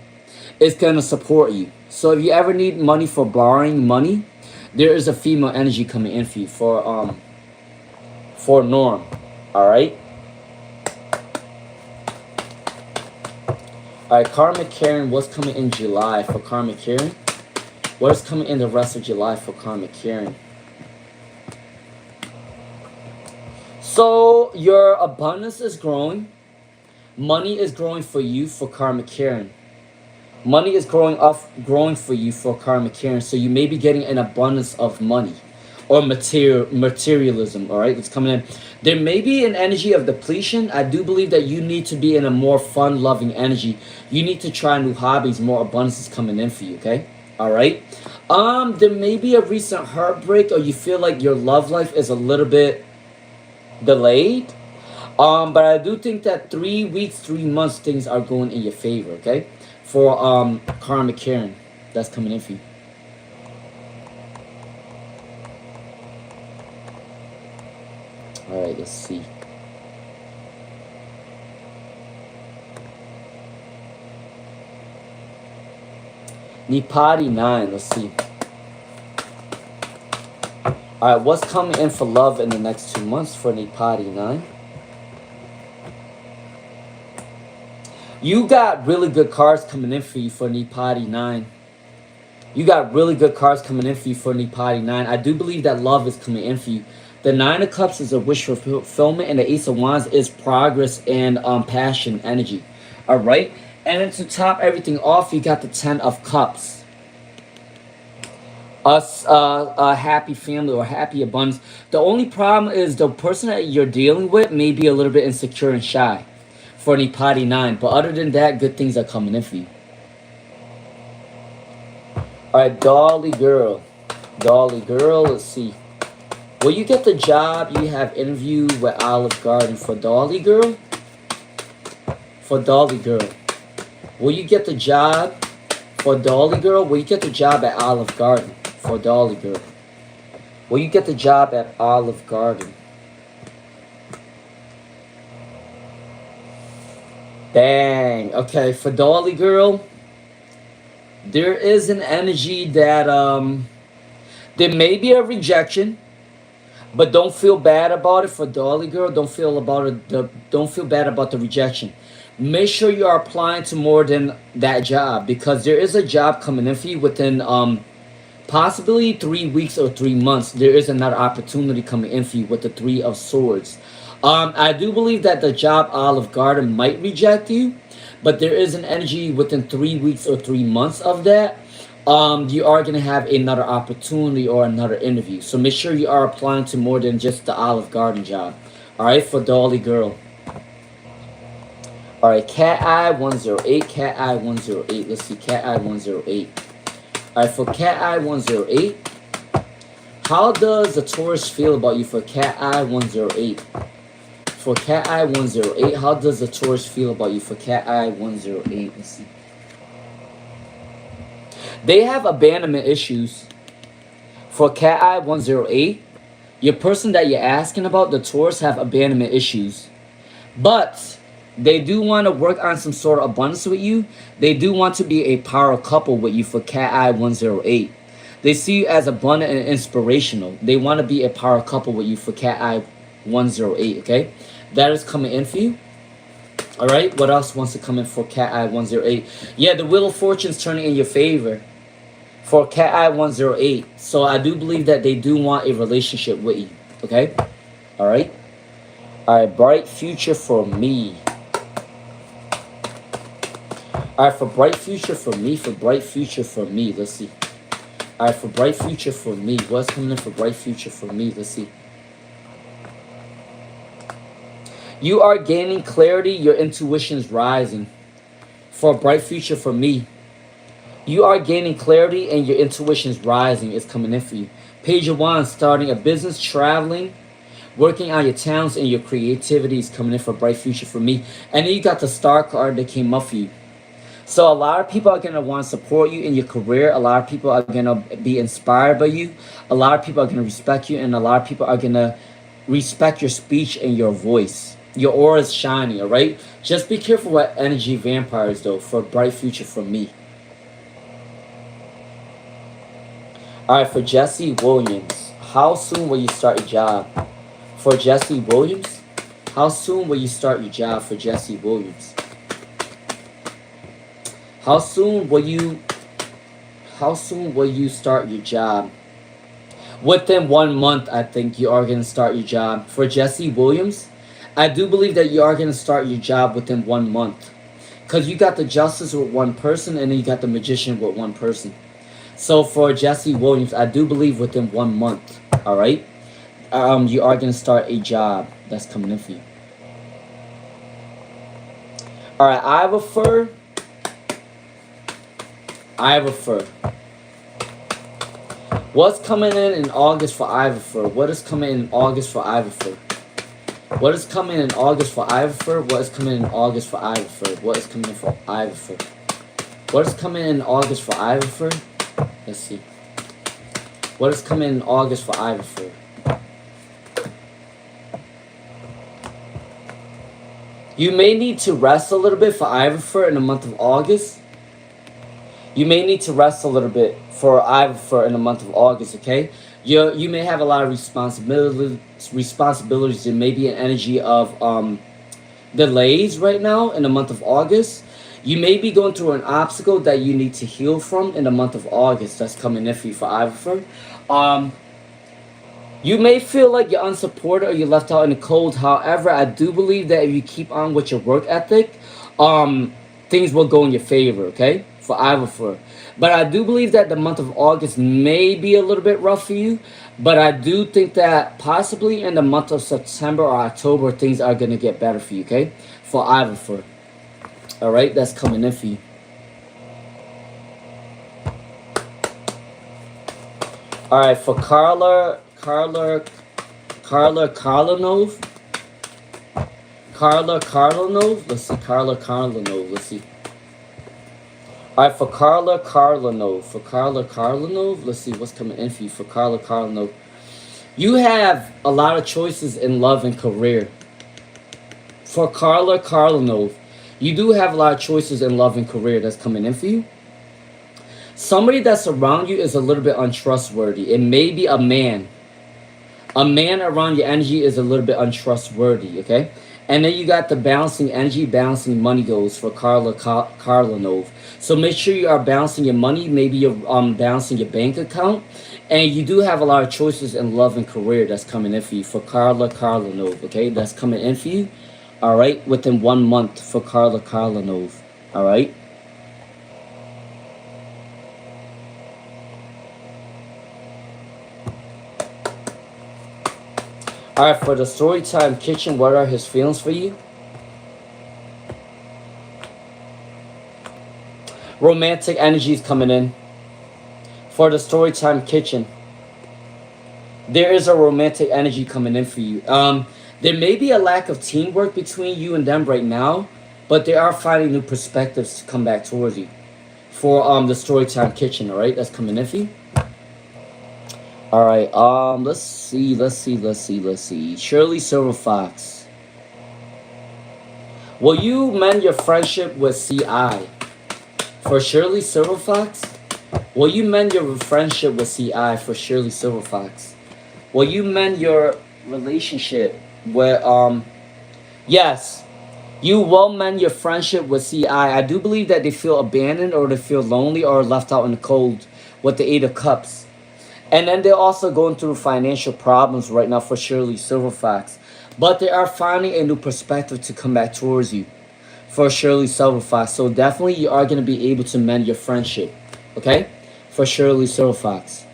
is going to support you. So if you ever need money for borrowing money, there is a female energy coming in for you for Norm. All right. All right, Karmic Karen, what's coming in July for Karmic Karen? What is coming in the rest of July for Karmic Karen? So your abundance is growing. Money is growing for you for Karmic Karen. Money is growing for you for Karmic Karen. So you may be getting an abundance of money or materialism. All right, it's coming in. There may be an energy of depletion. I do believe that you need to be in a more fun-loving energy. You need to try new hobbies. More abundance is coming in for you. Okay. All right. There may be a recent heartbreak, or you feel like your love life is a little bit delayed. But I do think that 3 weeks, 3 months, things are going in your favor. Okay. For Karmic Karen, that's coming in for you. All right. Let's see. Nipati 9, let's see. Alright, what's coming in for love in the next 2 months for Nipati 9? You got really good cards coming in for you for Nipati 9. You got really good cards coming in for you for Nipati 9. I do believe that love is coming in for you. The 9 of Cups is a wish fulfillment, and the Ace of Wands is progress and passion energy. Alright? And then to top everything off, you got the 10 of Cups. A happy family or happy abundance. The only problem is the person that you're dealing with may be a little bit insecure and shy for Nipati 9. But other than that, good things are coming in for you. Alright, Dolly Girl. Dolly Girl, let's see. Will you get the job you have interviewed with Olive Garden for Dolly Girl? For Dolly Girl. Will you get the job for Dolly Girl? Will you get the job at Olive Garden for Dolly Girl? Will you get the job at Olive Garden? Dang. Okay, for Dolly Girl, there is an energy that there may be a rejection, but don't feel bad about it for Dolly Girl. Don't feel bad about the rejection. Make sure you are applying to more than that job, because there is a job coming in for you within possibly 3 weeks or 3 months. There is another opportunity coming in for you with the 3 of Swords. I do believe that the job Olive Garden might reject you, but there is an energy within 3 weeks or 3 months of that. You are going to have another opportunity or another interview. So make sure you are applying to more than just the Olive Garden job. All right, for Dolly Girl. All right, Cat Eye 108, Cat Eye 108. Let's see, Cat Eye 108. All right, for Cat Eye 108, how does the Taurus feel about you for Cat Eye 108? For Cat Eye 108, how does the Taurus feel about you for Cat Eye 108? Let's see. They have abandonment issues. For Cat Eye 108, your person that you're asking about, the Taurus, have abandonment issues. But they do want to work on some sort of abundance with you. They do want to be a power couple with you for Cat Eye 108. They see you as abundant and inspirational. They want to be a power couple with you for Cat Eye 108, okay? That is coming in for you. All right. What else wants to come in for Cat Eye 108? Yeah, the Wheel of Fortune's turning in your favor for Cat Eye 108. So I do believe that they do want a relationship with you. Okay. All right. All right. Bright future for me. All right. For bright future for me. For bright future for me. Let's see. All right. For bright future for me. What's coming in for bright future for me? Let's see. You are gaining clarity. Your intuition is rising. For a bright future for me. You are gaining clarity and your intuition is rising. It's coming in for you. Page of Wands, starting a business, traveling, working on your talents and your creativity is coming in for a bright future for me. And then you got the Star card that came up for you. So a lot of people are going to want to support you in your career. A lot of people are going to be inspired by you. A lot of people are going to respect you. And a lot of people are going to respect your speech and your voice. Your aura is shining, all right? Just be careful with energy vampires, though, for a bright future from me. All right, for Jesse Williams, how soon will you start your job? For Jesse Williams, how soon will you start your job for Jesse Williams? How soon will you start your job? Within 1 month, I think you are going to start your job. For Jesse Williams, I do believe that you are going to start your job within 1 month. Because you got the Justice with one person and then you got the Magician with one person. So for Jesse Williams, I do believe within 1 month, all right, you are going to start a job that's coming in for you. All right, I have a fur. What's coming in August for Iverfur? What is coming in August for Iverfur? What is coming in August for Iverfur? What is coming in August for Iverfur? What is coming in for Iverfur? What is coming in August for Iverfur? Let's see. What is coming in August for Iverfur? You may need to rest a little bit for Iverfur in the month of August. You may need to rest a little bit for Iverfur in the month of August, okay? You may have a lot of responsibilities. There may be an energy of delays right now in the month of August. You may be going through an obstacle that you need to heal from in the month of August. That's coming in for you for Iverfur. You may feel like you're unsupported or you're left out in the cold. However, I do believe that if you keep on with your work ethic, things will go in your favor, okay? For Iverfur. But I do believe that the month of August may be a little bit rough for you. But I do think that possibly in the month of September or October, things are going to get better for you, okay? For Iverfur. All right, that's coming in for you. All right, for Carla Karlanov. Let's see, Carla Karlanov. Let's see. All right, for Carla Karlanov. Let's see what's coming in for you for Carla Karlanov. You have a lot of choices in love and career. For Carla Karlanov, you do have a lot of choices in love and career that's coming in for you. Somebody that's around you is a little bit untrustworthy. It may be a man. A man around your energy is a little bit untrustworthy, okay? And then you got the balancing energy, balancing money goals for Carla Karlanov. So make sure you are balancing your money. Maybe you're balancing your bank account. And you do have a lot of choices in love and career that's coming in for you for Carla Karlanov, okay? That's coming in for you, all right? Within 1 month for Carla Karlanov, all right? All right, for the Storytime Kitchen, what are his feelings for you? Romantic energies coming in. For the Storytime Kitchen, there is a romantic energy coming in for you. There may be a lack of teamwork between you and them right now, but they are finding new perspectives to come back towards you. For the Storytime Kitchen, all right? That's coming in for you. All right, let's see. Shirley Silver Fox. Will you mend your friendship with CI? For Shirley Silver Fox, will you mend your friendship with CI for Shirley Silver Fox? Will you mend your relationship with, yes. You will mend your friendship with CI. I do believe that they feel abandoned or they feel lonely or left out in the cold with the Eight of Cups. And then they're also going through financial problems right now for Shirley Silver Fox. But they are finding a new perspective to come back towards you for Shirley Silver Fox. So definitely you are going to be able to mend your friendship. Okay? For Shirley Silver Fox.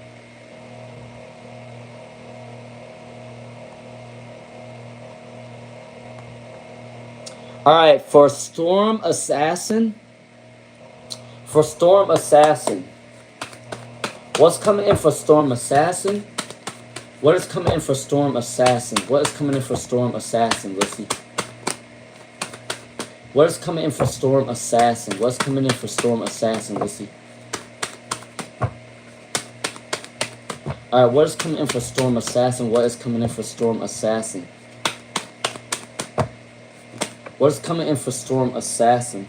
Alright, for Storm Assassin. For Storm Assassin. What's coming in for Storm Assassin? What is coming in for Storm Assassin? What is coming in for Storm Assassin? Let's see. What is coming in for Storm Assassin? What's coming in for Storm Assassin? Let's see. Alright, what is coming in for Storm Assassin? What is coming in for Storm Assassin? What is coming in for Storm Assassin?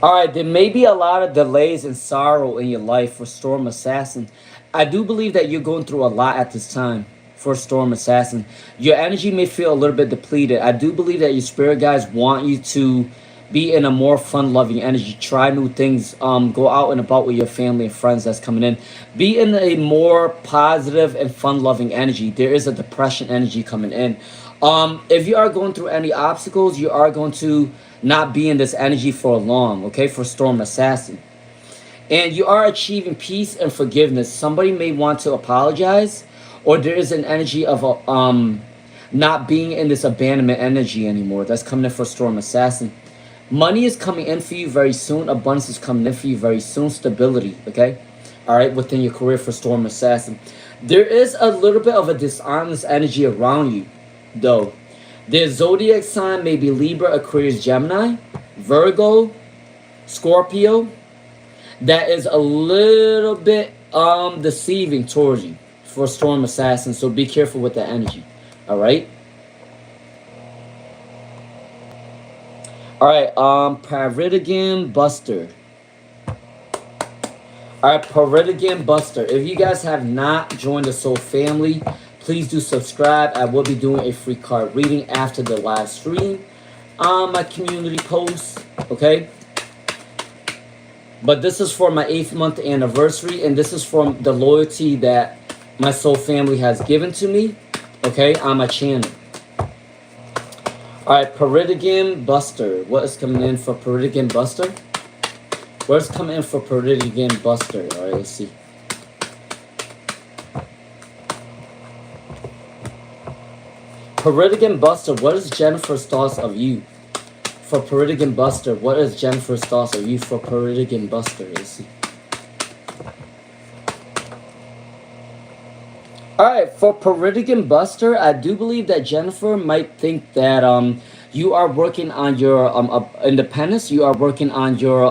Alright, there may be a lot of delays and sorrow in your life for Storm Assassin. I do believe that you're going through a lot at this time for Storm Assassin. Your energy may feel a little bit depleted. I do believe that your spirit guides want you to be in a more fun-loving energy. Try new things. Go out and about with your family and friends that's coming in. Be in a more positive and fun-loving energy. There is a depression energy coming in. If you are going through any obstacles, you are going to not be in this energy for long, okay, for Storm Assassin. And you are achieving peace and forgiveness. Somebody may want to apologize, or there is an energy of not being in this abandonment energy anymore. That's coming in for Storm Assassin. Money is coming in for you very soon. Abundance is coming in for you very soon. Stability, okay? All right, within your career for Storm Assassin. There is a little bit of a dishonest energy around you, though. Their zodiac sign may be Libra, Aquarius, Gemini, Virgo, Scorpio. That is a little bit deceiving towards you for Storm Assassin. So be careful with that energy. All right. All right. Paritigan Buster. All right, Paritigan Buster. If you guys have not joined the Soul Family, please do subscribe. I will be doing a free card reading after the live stream on my community post, okay? But this is for my 8th month anniversary, and this is from the loyalty that my Soul Family has given to me, okay, on my channel. All right, Paritigan Buster. What is coming in for Paritigan Buster? What's coming in for Paritigan Buster? All right, let's see. Paritigan Buster, what is Jennifer's thoughts of you? For Paritigan Buster, what is Jennifer's thoughts of you for Paritigan Buster? Let's see. Alright, for Paritigan Buster, I do believe that Jennifer might think that you are working on your independence, you are working on your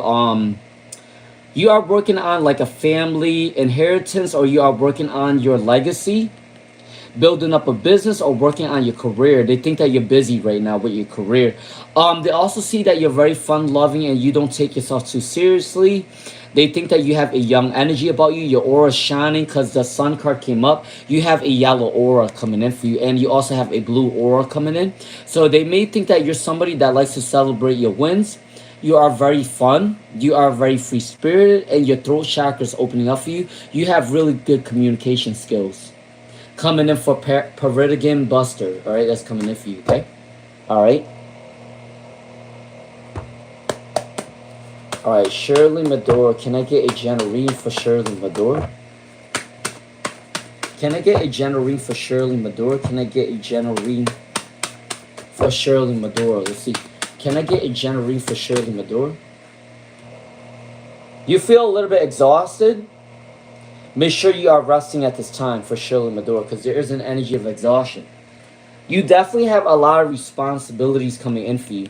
like a family inheritance, or you are working on your legacy, building up a business or working on your career. They think that you're busy right now with your career. They also see that you're very fun-loving and you don't take yourself too seriously. They think that you have a young energy about you. Your aura is shining because the sun card came up. You have a yellow aura coming in for you, and you also have a blue aura coming in. So they may think that you're somebody that likes to celebrate your wins. You are very fun. You are very free-spirited, and your throat chakra is opening up for you. You have really good communication skills. Coming in for Paritigan Buster. All right, that's coming in for you, okay? All right. All right, Shirley Medora. Can I get a general reading for Shirley Medora? Can I get a general reading for Shirley Medora? Can I get a general reading for Shirley Medora? Let's see. Can I get a general reading for Shirley Medora? You feel a little bit exhausted? Make sure you are resting at this time for Shirley Medora, because there is an energy of exhaustion. You definitely have a lot of responsibilities coming in for you.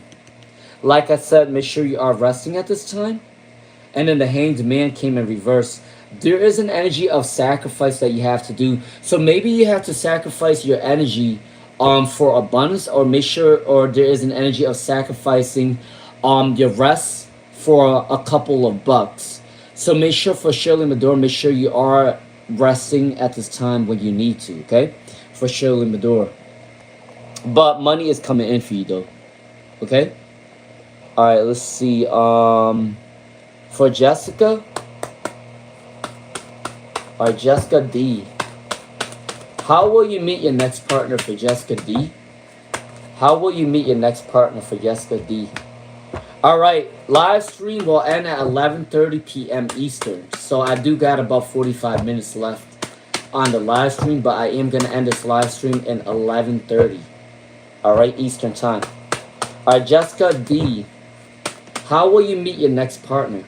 Like I said, make sure you are resting at this time. And then the Hanged Man came in reverse. There is an energy of sacrifice that you have to do. So maybe you have to sacrifice your energy for abundance, or make sure, or there is an energy of sacrificing your rest for a couple of bucks. So make sure for Shirley Medora, make sure you are resting at this time when you need to, okay? For Shirley Medora. But money is coming in for you though. Okay? Alright, let's see. For Jessica. Alright, Jessica D. How will you meet your next partner for Jessica D? How will you meet your next partner for Jessica D? Alright, live stream will end at 11:30 p.m. Eastern. So I do got about 45 minutes left on the live stream, but I am going to end this live stream in 11:30. Alright, Eastern time. Alright, Jessica D. How will you meet your next partner?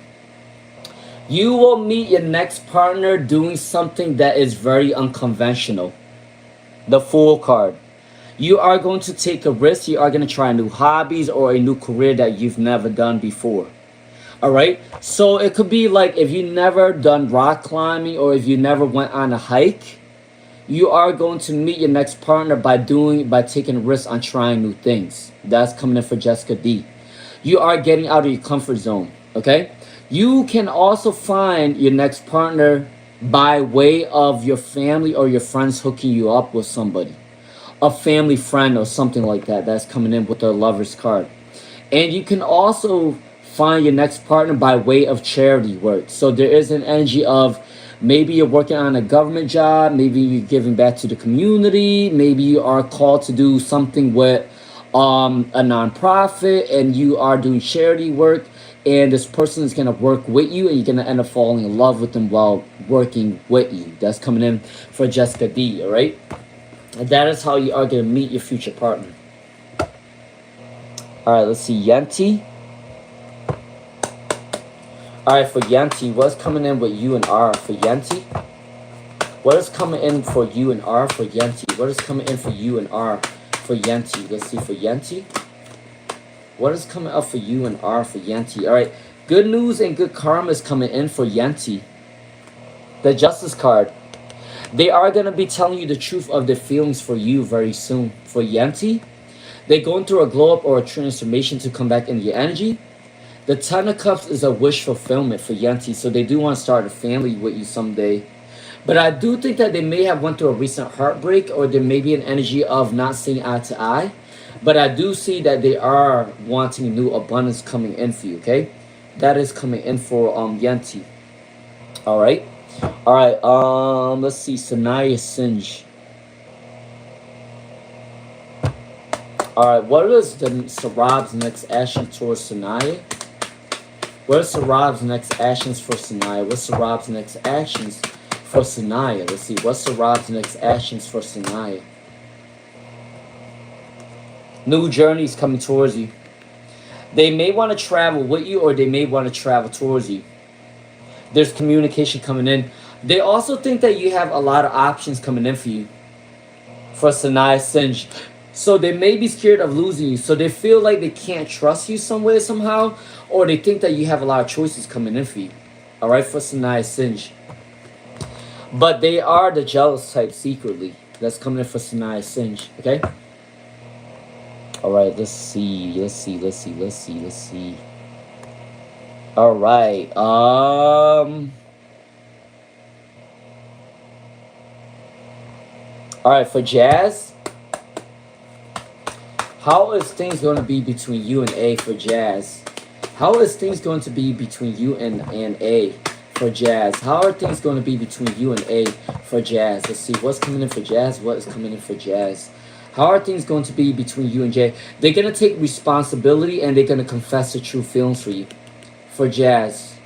You will meet your next partner doing something that is very unconventional. The Fool card. You are going to take a risk. You are going to try new hobbies or a new career that you've never done before. Alright? So it could be like if you never done rock climbing or if you never went on a hike, you are going to meet your next partner by taking risks on trying new things. That's coming in for Jessica D. You are getting out of your comfort zone. Okay? You can also find your next partner by way of your family or your friends hooking you up with somebody. A family friend or something like that. That's coming in with the Lover's card. And you can also find your next partner by way of charity work. So there is an energy of maybe you're working on a government job, maybe you're giving back to the community, maybe you are called to do something with a nonprofit and you are doing charity work, and this person is going to work with you and you're going to end up falling in love with them while working with you. That's coming in for Jessica D, all right? And that is how you are going to meet your future partner. Alright, let's see. Yanti. Alright, for Yanti, what's coming in with U and R for Yanti? What is coming in for U and R for Yanti? What is coming in for U and R for Yanti? Let's see for Yanti. What is coming up for U and R for Yanti? Alright, good news and good karma is coming in for Yanti. The Justice card. They are going to be telling you the truth of their feelings for you very soon. For Yanti, they're going through a glow up or a transformation to come back into your energy. The Ten of Cups is a wish fulfillment for Yanti, so they do want to start a family with you someday. But I do think that they may have went through a recent heartbreak, or there may be an energy of not seeing eye to eye. But I do see that they are wanting new abundance coming in for you, okay? That is coming in for Yanti. Alright. Alright, let's see. SanthyyeaPich. Alright, what is the Sarab's next action towards Santhya? What is Sarab's next actions for Santhya? What's Sarab's next actions for Santhya? Let's see. What's Sarab's next actions for Santhya? New journeys coming towards you. They may want to travel with you or they may want to travel towards you. There's communication coming in. They also think that you have a lot of options coming in for you. For SanthyyeaPich. So they may be scared of losing you. So they feel like they can't trust you some way, somehow. Or they think that you have a lot of choices coming in for you. Alright, for SanthyyeaPich. But they are the jealous type secretly. That's coming in for SanthyyeaPich. Okay? Alright, let's see. Alright, Alright, for Jazz. How is things going to be between you and A for Jazz? How is things going to be between you and A for Jazz? How are things going to be between you and A for Jazz? Let's see. What's coming in for Jazz? What is coming in for Jazz? How are things going to be between you and Jay? They're going to take responsibility and they're going to confess the true feelings for you. For Jazz.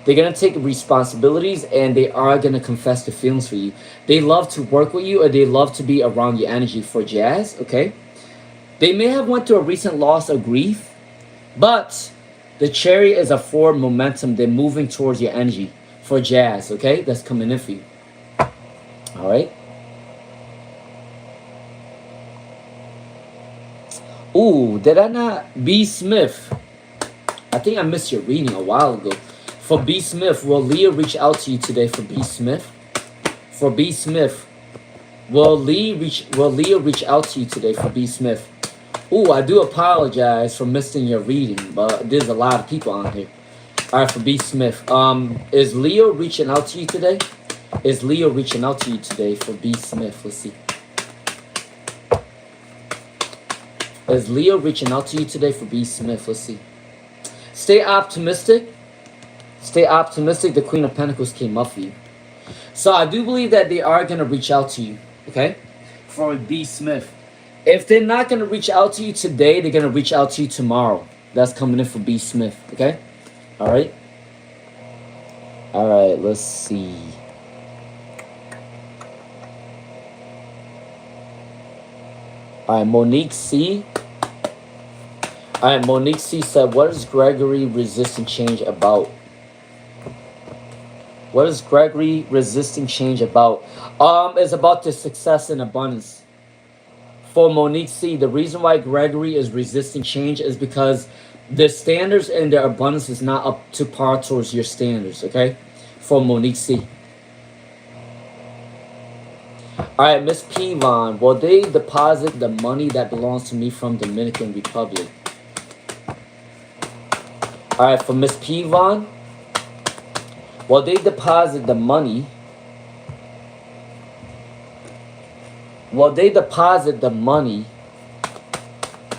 They're going to take responsibilities and they are going to confess the feelings for you. They love to work with you or they love to be around your energy for Jazz. Okay? They may have went through a recent loss of grief. But the Chariot is a forward momentum. They're moving towards your energy for Jazz. Okay? That's coming in for you. Alright? Ooh, did I not? B. Smith. I think I missed your reading a while ago. For B. Smith, will Leah reach out to you today for B. Smith? For B. Smith, will Leah reach out to you today for B. Smith? Ooh, I do apologize for missing your reading, but there's a lot of people on here. Alright, for B. Smith. Is Leo reaching out to you today? Is Leo reaching out to you today for B. Smith? Let's see. Is Leo reaching out to you today for B. Smith? Let's see. Stay optimistic. Stay optimistic. The Queen of Pentacles came up for you. So I do believe that they are going to reach out to you, okay, for B. Smith. If they're not going to reach out to you today, they're going to reach out to you tomorrow. That's coming in for B. Smith, okay? All right? All right, let's see. All right, Monique C. All right, Monique C said, what is Gregory resisting change about? What is Gregory resisting change about? It's about the success and abundance. For Monique C, the reason why Gregory is resisting change is because the standards and their abundance is not up to par towards your standards, okay? For Monique C. All right, Miss Pivon, will they deposit the money that belongs to me from Dominican Republic? All right, for Miss Pivon, will they deposit the money? Will they deposit the money?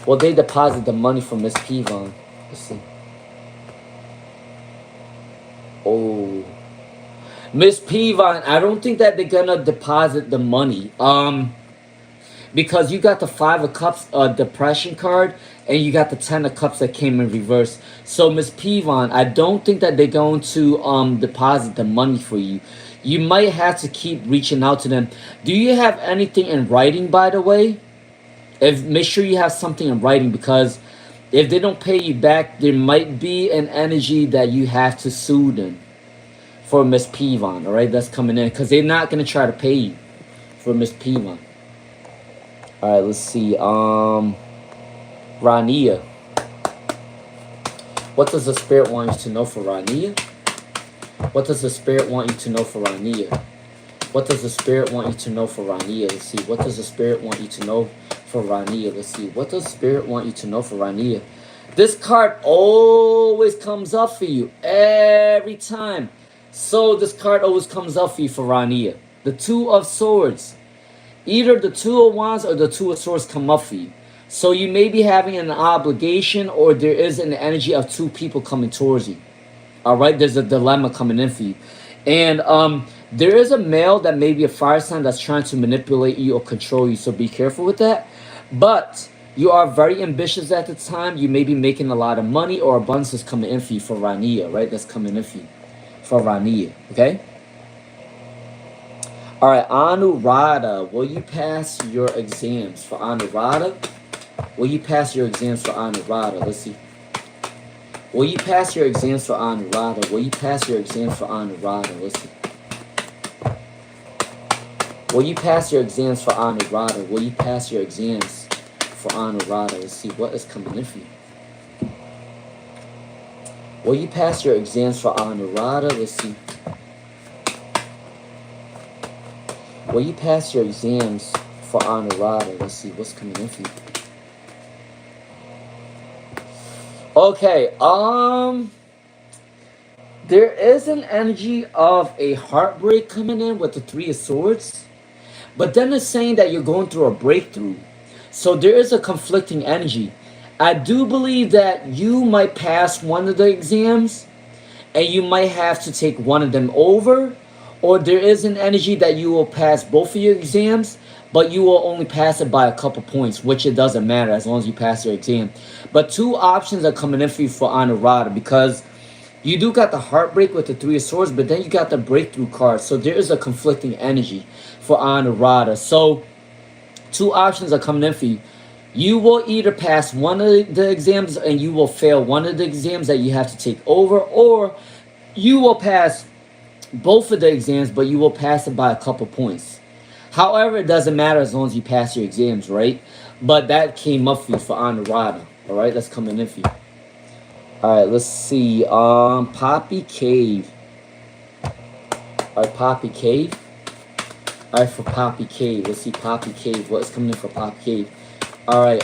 Will they deposit the money from Miss Pivon? Let's see. Oh. Miss Pivon, I don't think that they're gonna deposit the money. Because you got the 5 of Cups depression card, and you got the 10 of Cups that came in reverse. So Miss Pivon, I don't think that they're going to deposit the money for you. You might have to keep reaching out to them. Do you have anything in writing, by the way? Make sure you have something in writing, because if they don't pay you back, there might be an energy that you have to sue them. For Miss Pivon, all right? That's coming in, because they're not going to try to pay you for Miss Pivon. All right, let's see. Rania. What does the Spirit want you to know for Rania? What does the Spirit want you to know for Rania? What does the Spirit want you to know for Rania? Let's see. What does the Spirit want you to know for Rania? Let's see. What does Spirit want you to know for Rania? This card always comes up for you every time. So this card always comes up for you for Rania. The 2 of Swords. Either the 2 of Wands or the 2 of Swords come up for you. So you may be having an obligation, or there is an energy of 2 people coming towards you. All right, there's a dilemma coming in for you. And there is a male that may be a fire sign that's trying to manipulate you or control you. So be careful with that. But you are very ambitious at the time. You may be making a lot of money, or abundance is coming in for you for Rania, right? That's coming in for you for Rania, okay? All right, Anuradha, will you pass your exams for Anuradha? Will you pass your exams for Anuradha? Let's see. Will you pass your exams for Anuradha? Will you pass your exams for Anuradha? Let's see. Will you pass your exams for Anuradha? Will you pass your exams for Anuradha? Let's see what is coming in for you. Will you pass your exams for Anuradha? Let's see. Will you pass your exams for Anuradha? Let's see what's coming in for you. Okay, there is an energy of a heartbreak coming in with the 3 of Swords. But then it's saying that you're going through a breakthrough. So there is a conflicting energy. I do believe that you might pass one of the exams, and you might have to take one of them over. Or there is an energy that you will pass both of your exams, but you will only pass it by a couple points, which it doesn't matter as long as you pass your exam. But 2 options are coming in for you for Anuradha, because you do got the heartbreak with the 3 of Swords, but then you got the breakthrough card. So there is a conflicting energy for Anuradha. So 2 options are coming in for you. You will either pass one of the exams and you will fail one of the exams that you have to take over, or you will pass both of the exams, but you will pass it by a couple points. However, it doesn't matter as long as you pass your exams, right? But that came up for you for Anuradha. All right, that's coming in for you. All right, let's see. Poppy Cave. All right, Poppy Cave. All right, for Poppy Cave. Let's see, Poppy Cave. What's coming in for Poppy Cave? All right,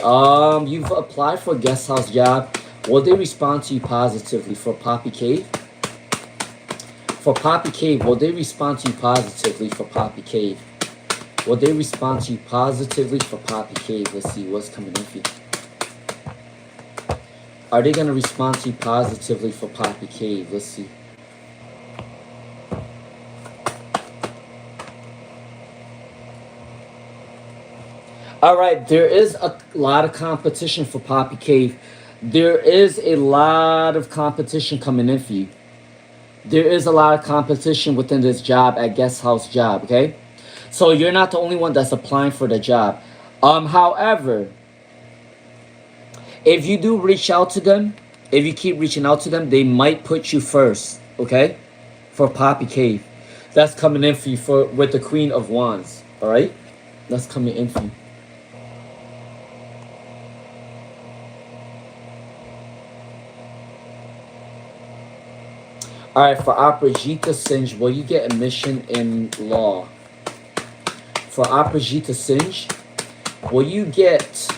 you've applied for a guest house job. Will they respond to you positively for Poppy Cave? For Poppy Cave, will they respond to you positively for Poppy Cave? Will they respond to you positively for Poppy Cave? Let's see what's coming in for you. Are they going to respond to you positively for Poppy Cave? Let's see. All right, there is a lot of competition for Poppy Cave. There is a lot of competition coming in for you. There is a lot of competition within this job at guest house job, okay? So you're not the only one that's applying for the job. However, if you do reach out to them, if you keep reaching out to them, they might put you first, okay? For Poppy Cave. That's coming in for you with the Queen of Wands, all right? That's coming in for you. All right, for Aprajita Singe, will you get admission in law? For Aprajita Singe, will you get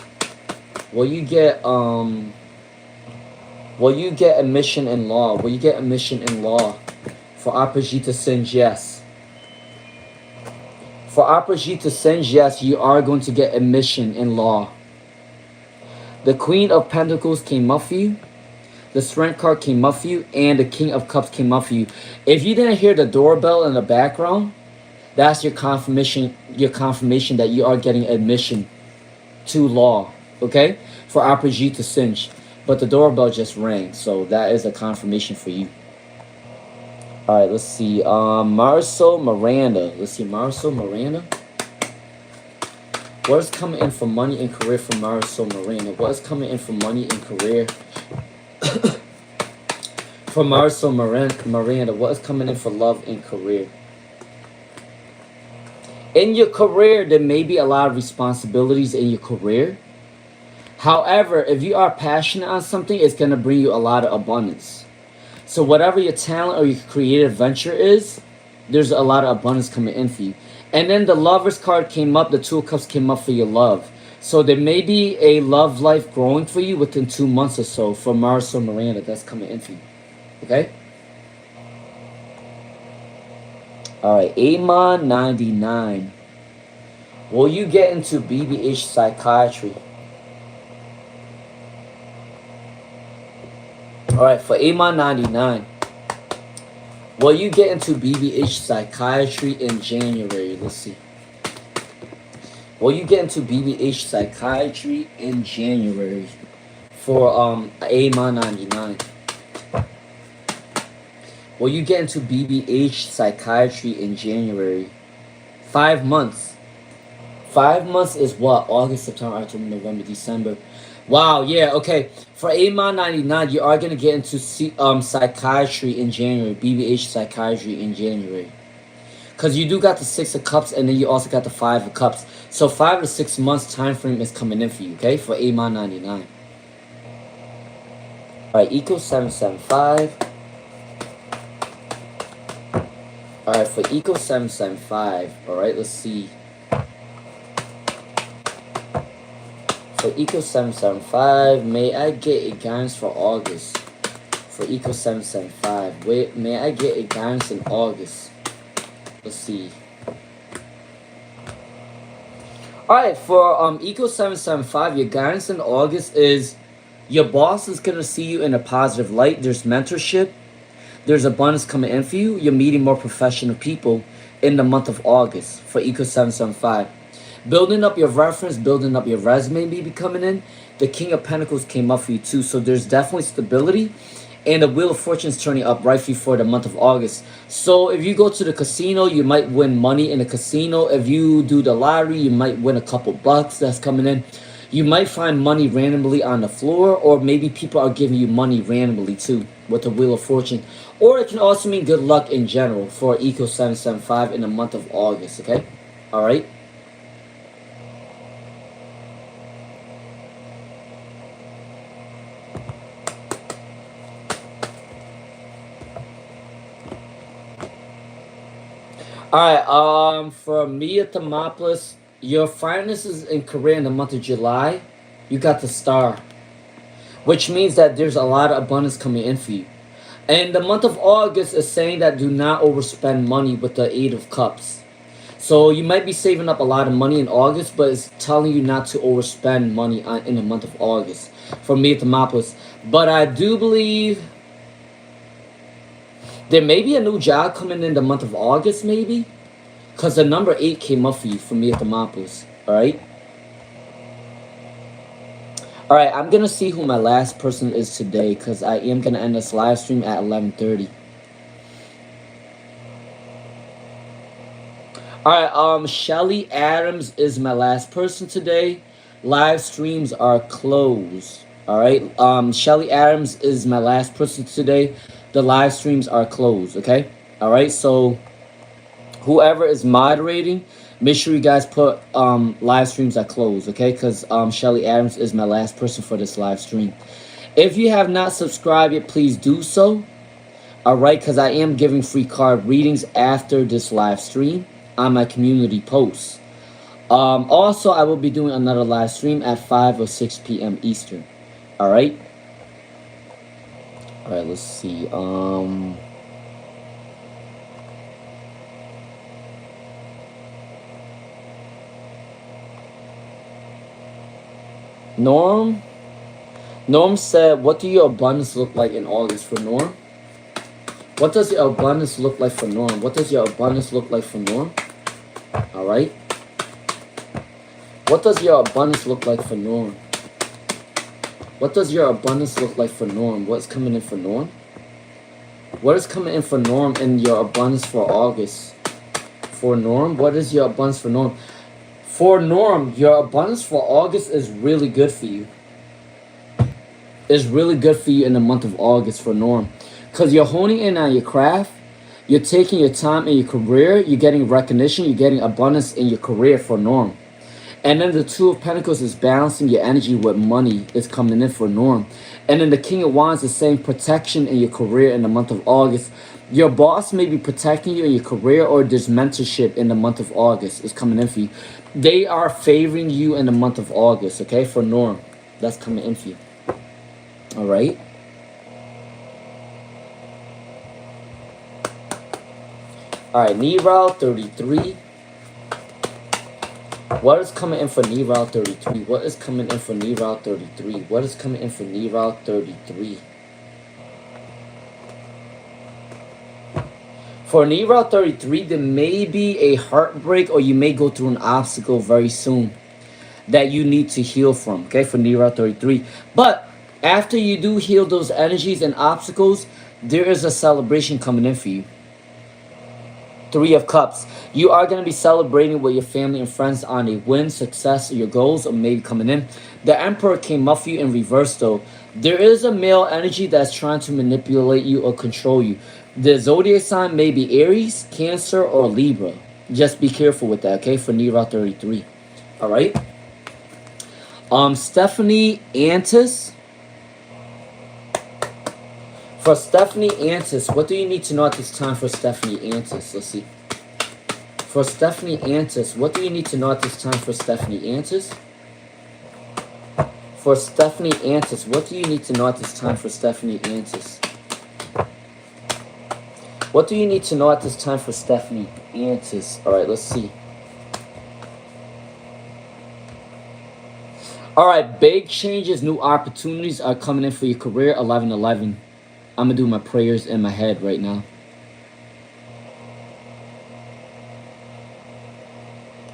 admission in law? Will you get admission in law? For Aprajita Singe, yes. For Aprajita Singe, yes, you are going to get admission in law. The Queen of Pentacles came up for you. The Strength card came up for you, and the King of Cups came up for you. If you didn't hear the doorbell in the background, that's your confirmation that you are getting admission to law, okay? For Aprajita Singe. But the doorbell just rang, so that is a confirmation for you. All right, let's see. Marisol Miranda. Let's see, Marisol Miranda. What is coming in for money and career for Marisol Miranda? What is coming in for money and career? For Marisol Miranda, what is coming in for love and career? In your career, there may be a lot of responsibilities in your career. However, if you are passionate on something, it's going to bring you a lot of abundance. So whatever your talent or your creative venture is, there's a lot of abundance coming in for you. And then the Lovers card came up. The Two of Cups came up for your love. So there may be a love life growing for you within 2 months or so for Marisol Miranda. That's coming in for you. Okay? Alright, Amon 99. Will you get into BBH psychiatry? Alright, for Amon 99. Will you get into BBH psychiatry in January? Let's see. Will you get into BBH psychiatry in January? For Amon 99. Will you get into BBH psychiatry in January? 5 months. 5 months is what? August, September, October, November, December. Wow, yeah, okay. For Amon 99, you are going to get into psychiatry in January. BBH psychiatry in January. Because you do got the 6 of Cups, and then you also got the 5 of Cups. So 5 to 6 months time frame is coming in for you, okay? For Amon 99. Alright, Eco 775. Alright, for Eco 775, alright, let's see. For Eco 775, may I get a guidance for August? For Eco 775, wait, may I get a guidance in August? Let's see. Alright, for Eco 775, your guidance in August is your boss is going to see you in a positive light. There's mentorship. There's abundance coming in for you. You're meeting more professional people in the month of August for Eco 775. Building up your reference, building up your resume may be coming in. The King of Pentacles came up for you too. So there's definitely stability. And the Wheel of Fortune is turning up right for you for the month of August. So if you go to the casino, you might win money in the casino. If you do the lottery, you might win a couple bucks that's coming in. You might find money randomly on the floor. Or maybe people are giving you money randomly too with the Wheel of Fortune. Or it can also mean good luck in general for Eco 775 in the month of August, okay? Alright? Alright, for Mia Thermopolis, your finances in career in the month of July, you got the Star. Which means that there's a lot of abundance coming in for you. And the month of August is saying that do not overspend money with the 8 of Cups. So you might be saving up a lot of money in August, but it's telling you not to overspend money in the month of August for me at Thermopolis. But I do believe there may be a new job coming in the month of August, maybe, because the number 8 came up for you for me at Thermopolis. All right. All right, I'm gonna see who my last person is today, because I am gonna end this live stream at 11:30. All right, Shelly Adams is my last person today. Live streams are closed. All right, Shelly Adams is my last person today. The live streams are closed. Okay. All right, so whoever is moderating, make sure you guys put live streams are closed. Okay, because Shelly Adams is my last person for this live stream. If you have not subscribed yet, please do so. All right, because I am giving free card readings after this live stream on my community posts. Also, I will be doing another live stream at 5 or 6 p.m. Eastern. All right. All right. Let's see. Norm said, "What do your abundance look like in August for Norm?" What does your abundance look like for Norm? What does your abundance look like for Norm? All right. What does your abundance look like for Norm? What does your abundance look like for Norm? What's coming in for Norm? What is coming in for Norm in your abundance for August? For Norm, what is your abundance for Norm? For Norm, your abundance for August is really good for you. It's really good for you in the month of August for Norm. Because you're honing in on your craft. You're taking your time in your career. You're getting recognition. You're getting abundance in your career for Norm. And then the Two of Pentacles is balancing your energy with money is coming in for Norm. And then the King of Wands is saying protection in your career in the month of August. Your boss may be protecting you in your career, or there's mentorship in the month of August is coming in for you. They are favoring you in the month of August, okay, for Norm. That's coming in for you. All right. All right, Nero 33. What is coming in for Nero 33? What is coming in for Nero 33? What is coming in for Nero 33? For Nero 33, there may be a heartbreak, or you may go through an obstacle very soon that you need to heal from, okay, for Nero 33. But after you do heal those energies and obstacles, there is a celebration coming in for you. 3 of Cups. You are going to be celebrating with your family and friends on a win, success, your goals, or maybe coming in. The Emperor came up for you in reverse, though. There is a male energy that's trying to manipulate you or control you. The zodiac sign may be Aries, Cancer, or Libra. Just be careful with that, okay, for Nero 33. All right. Stephanie Antis. For Stephanie Antis, what do you need to know at this time for Stephanie Antis? Let's see. For Stephanie Antis, what do you need to know at this time for Stephanie Antis? For Stephanie Antis, what do you need to know at this time for Stephanie Antis? What do you need to know at this time for Stephanie Antis? All right, let's see. All right, big changes, new opportunities are coming in for your career, 11-11. I'm going to do my prayers in my head right now.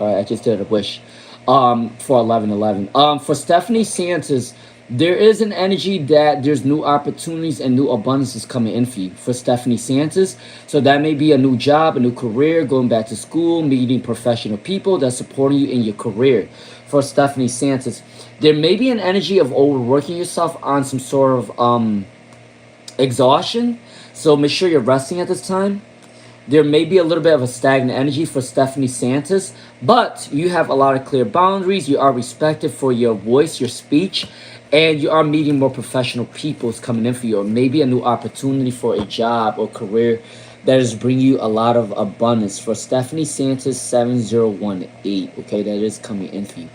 All right, I just did a wish for 11-11. For Stephanie Santos, there is an energy that there's new opportunities and new abundances coming in for you. For Stephanie Santos, so that may be a new job, a new career, going back to school, meeting professional people that's supporting you in your career. For Stephanie Santos, there may be an energy of overworking yourself on some sort of exhaustion, so make sure you're resting at this time. There may be a little bit of a stagnant energy for Stephanie Santos, but you have a lot of clear boundaries. You are respected for your voice, your speech, and you are meeting more professional people coming in for you, or maybe a new opportunity for a job or career that is bringing you a lot of abundance. For Stephanie Santos 7018, okay, that is coming in for you.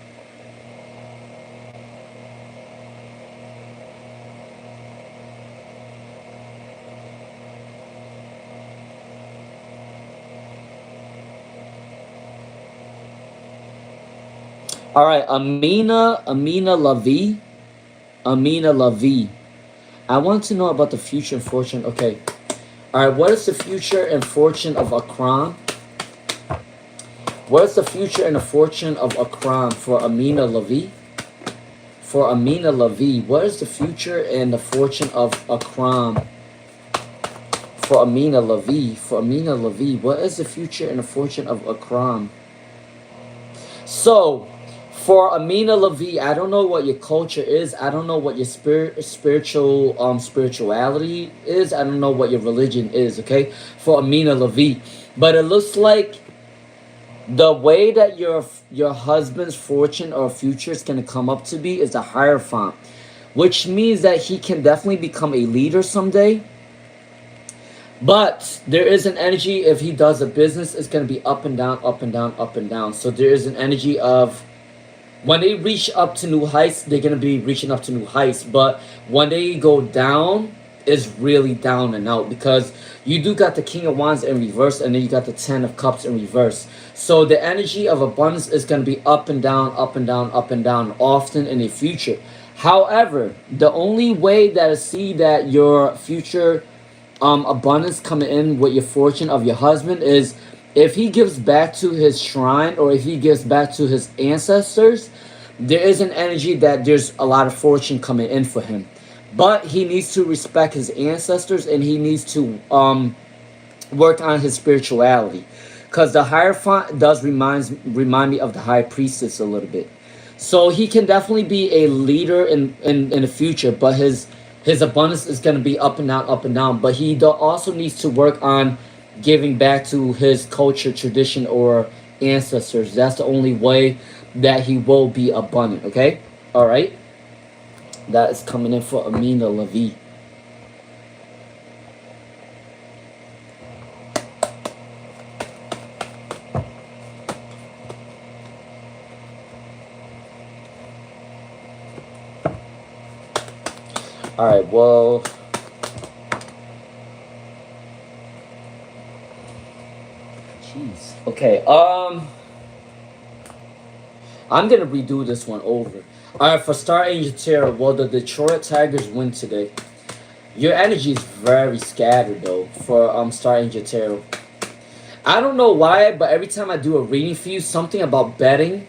All right, Amina Lavi, Amina Lavi. I want to know about the future and fortune. Okay. All right. What is the future and fortune of Akram? What is the future and the fortune of Akram for Amina Lavi? For Amina Lavi, what is the future and the fortune of Akram? For Amina Lavi, what is the future and the fortune of Akram? So, for Amina Lavi, I don't know what your culture is. I don't know what your spirituality is. I don't know what your religion is. Okay, for Amina Lavi, but it looks like the way that your husband's fortune or future is going to come up to be is a Hierophant, which means that he can definitely become a leader someday. But there is an energy, if he does a business, it's going to be up and down, up and down, up and down. So there is an energy of when they reach up to new heights, they're going to be reaching up to new heights. But when they go down, it's really down and out, because you do got the King of Wands in reverse, and then you got the Ten of Cups in reverse. So the energy of abundance is going to be up and down, up and down, up and down, often in the future. However, the only way that I see that your future abundance coming in with your fortune of your husband is if he gives back to his shrine, or if he gives back to his ancestors. There is an energy that there's a lot of fortune coming in for him, but he needs to respect his ancestors, and he needs to work on his spirituality, because the Hierophant does remind me of the High Priestess a little bit. So he can definitely be a leader in the future, but his abundance is going to be up and down, up and down. But he also needs to work on giving back to his culture, tradition, or ancestors. That's the only way that he will be abundant, okay? All right? That is coming in for Amina Lavi. All right, well, jeez. Okay, I'm gonna redo this one over. All right, for Star Angel Tarot, well, the Detroit Tigers win today. Your energy is very scattered though for Star Angel Tarot. I don't know why, but every time I do a reading for you, something about betting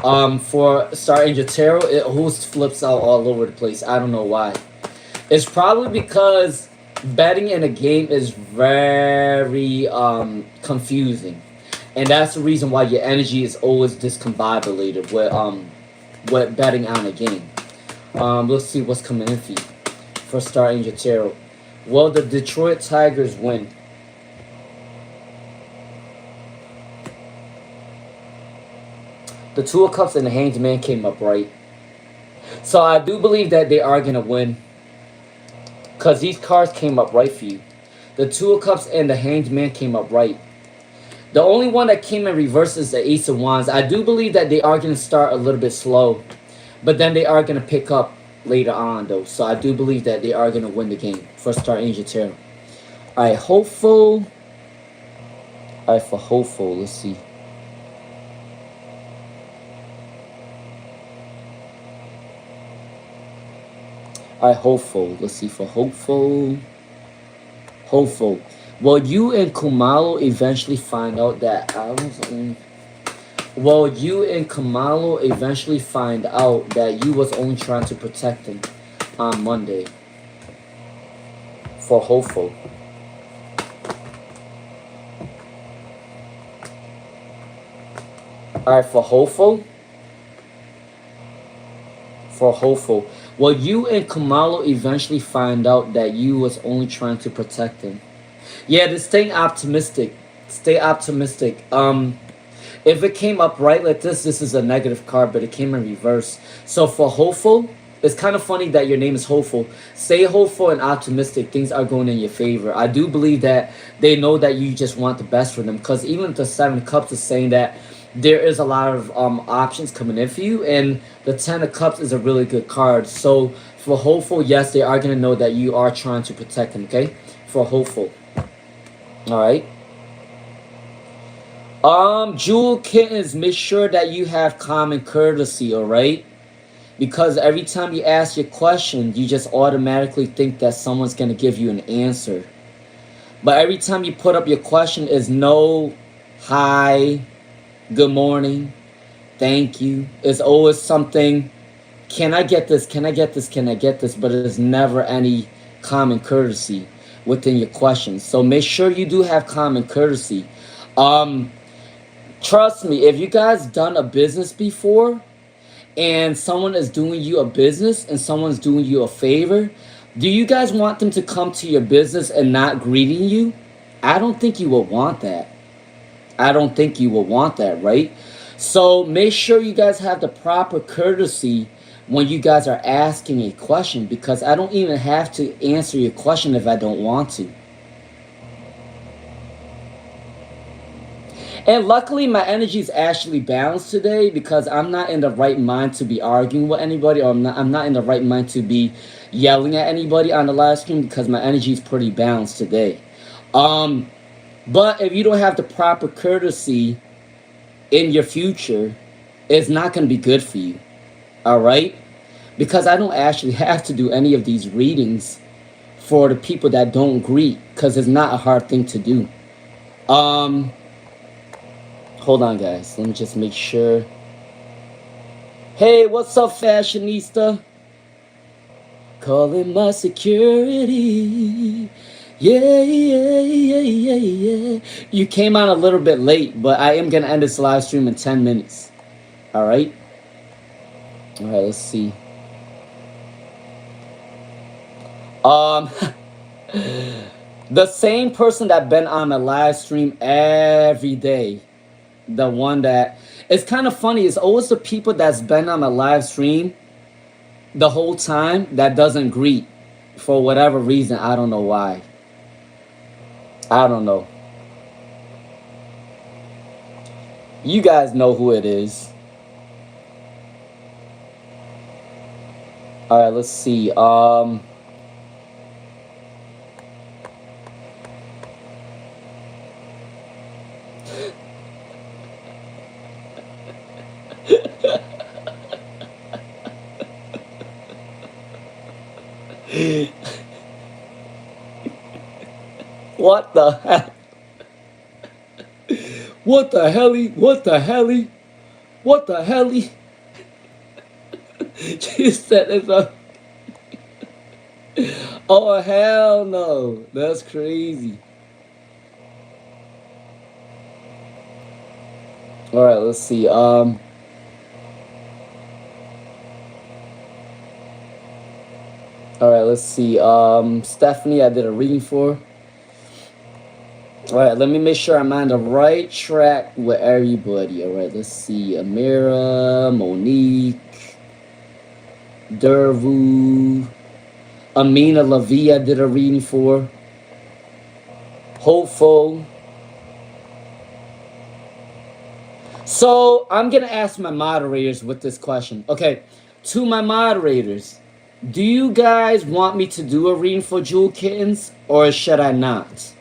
for Star Angel Tarot, it always flips out all over the place. I don't know why. It's probably because betting in a game is very confusing, and that's the reason why your energy is always discombobulated with betting on a game. Let's see what's coming in for you for Star Angel Tarot. Well, the Detroit Tigers win. The Two of Cups and the Hanged Man came up right, so I do believe that they are gonna win, because these cards came up right for you. The Two of Cups and the Hanged Man came up right. The only one that came in reverse is the Ace of Wands. I do believe that they are going to start a little bit slow, but then they are going to pick up later on, though. So I do believe that they are going to win the game for Star Angel Tarot. All right, hopeful. All right, for hopeful, let's see. All right, hopeful. Let's see for hopeful. Hopeful. Well, you and Kumalo eventually find out that Well, you and Kamalo eventually find out that you was only trying to protect him on Monday. For hopeful. Alright, for hopeful. For hopeful. Well, you and Kamalo eventually find out that you was only trying to protect him. Yeah, just staying optimistic. Stay optimistic. If it came up right like this is a negative card, but it came in reverse. So for hopeful, it's kind of funny that your name is hopeful. Stay hopeful and optimistic. Things are going in your favor. I do believe that they know that you just want the best for them, because even the Seven of Cups is saying that there is a lot of options coming in for you, and the Ten of Cups is a really good card. So for hopeful, yes, they are going to know that you are trying to protect them, okay? For hopeful. All right. Jewel Kittens, make sure that you have common courtesy, alright? Because every time you ask your question, you just automatically think that someone's gonna give you an answer. But every time you put up your question is no, hi, good morning, thank you. It's always something, can I get this, can I get this, can I get this? But there's never any common courtesy within your questions. So make sure you do have common courtesy. Um, Trust me, if you guys done a business before and someone is doing you a business and someone's doing you a favor, do you guys want them to come to your business and not greeting you? I don't think you would want that. I don't think you will want that, right? So make sure you guys have the proper courtesy when you guys are asking a question, because I don't even have to answer your question if I don't want to. And luckily, my energy is actually balanced today because I'm not in the right mind to be arguing with anybody, or I'm not in the right mind to be yelling at anybody on the live stream because my energy is pretty balanced today. Um, but if you don't have the proper courtesy in your future, it's not going to be good for you. All right? Because I don't actually have to do any of these readings for the people that don't greet, because it's not a hard thing to do. Um, Hold on, guys. Let me just make sure. Hey, what's up, fashionista? Calling my security. Yeah, yeah, yeah, yeah, yeah. You came on a little bit late, but I am going to end this live stream in 10 minutes. All right? All right, let's see. The same person that been on my live stream every day, the one that, it's kind of funny, it's always the people that's been on my live stream the whole time that doesn't greet for whatever reason. I don't know why. I don't know. You guys know who it is. All right, let's see. What the heck? What the helly? What the helly? What the helly? She said it's a... Oh, hell no. That's crazy. All right, let's see. All right, let's see. Stephanie, I did a reading for. All right, let me make sure I'm on the right track with everybody. All right, let's see. Amira, Monique, Dervu, Amina Lavia did a reading for. Hopeful. So I'm going to ask my moderators with this question. Okay, to my moderators, do you guys want me to do a reading for Jewel Kittens, or should I not?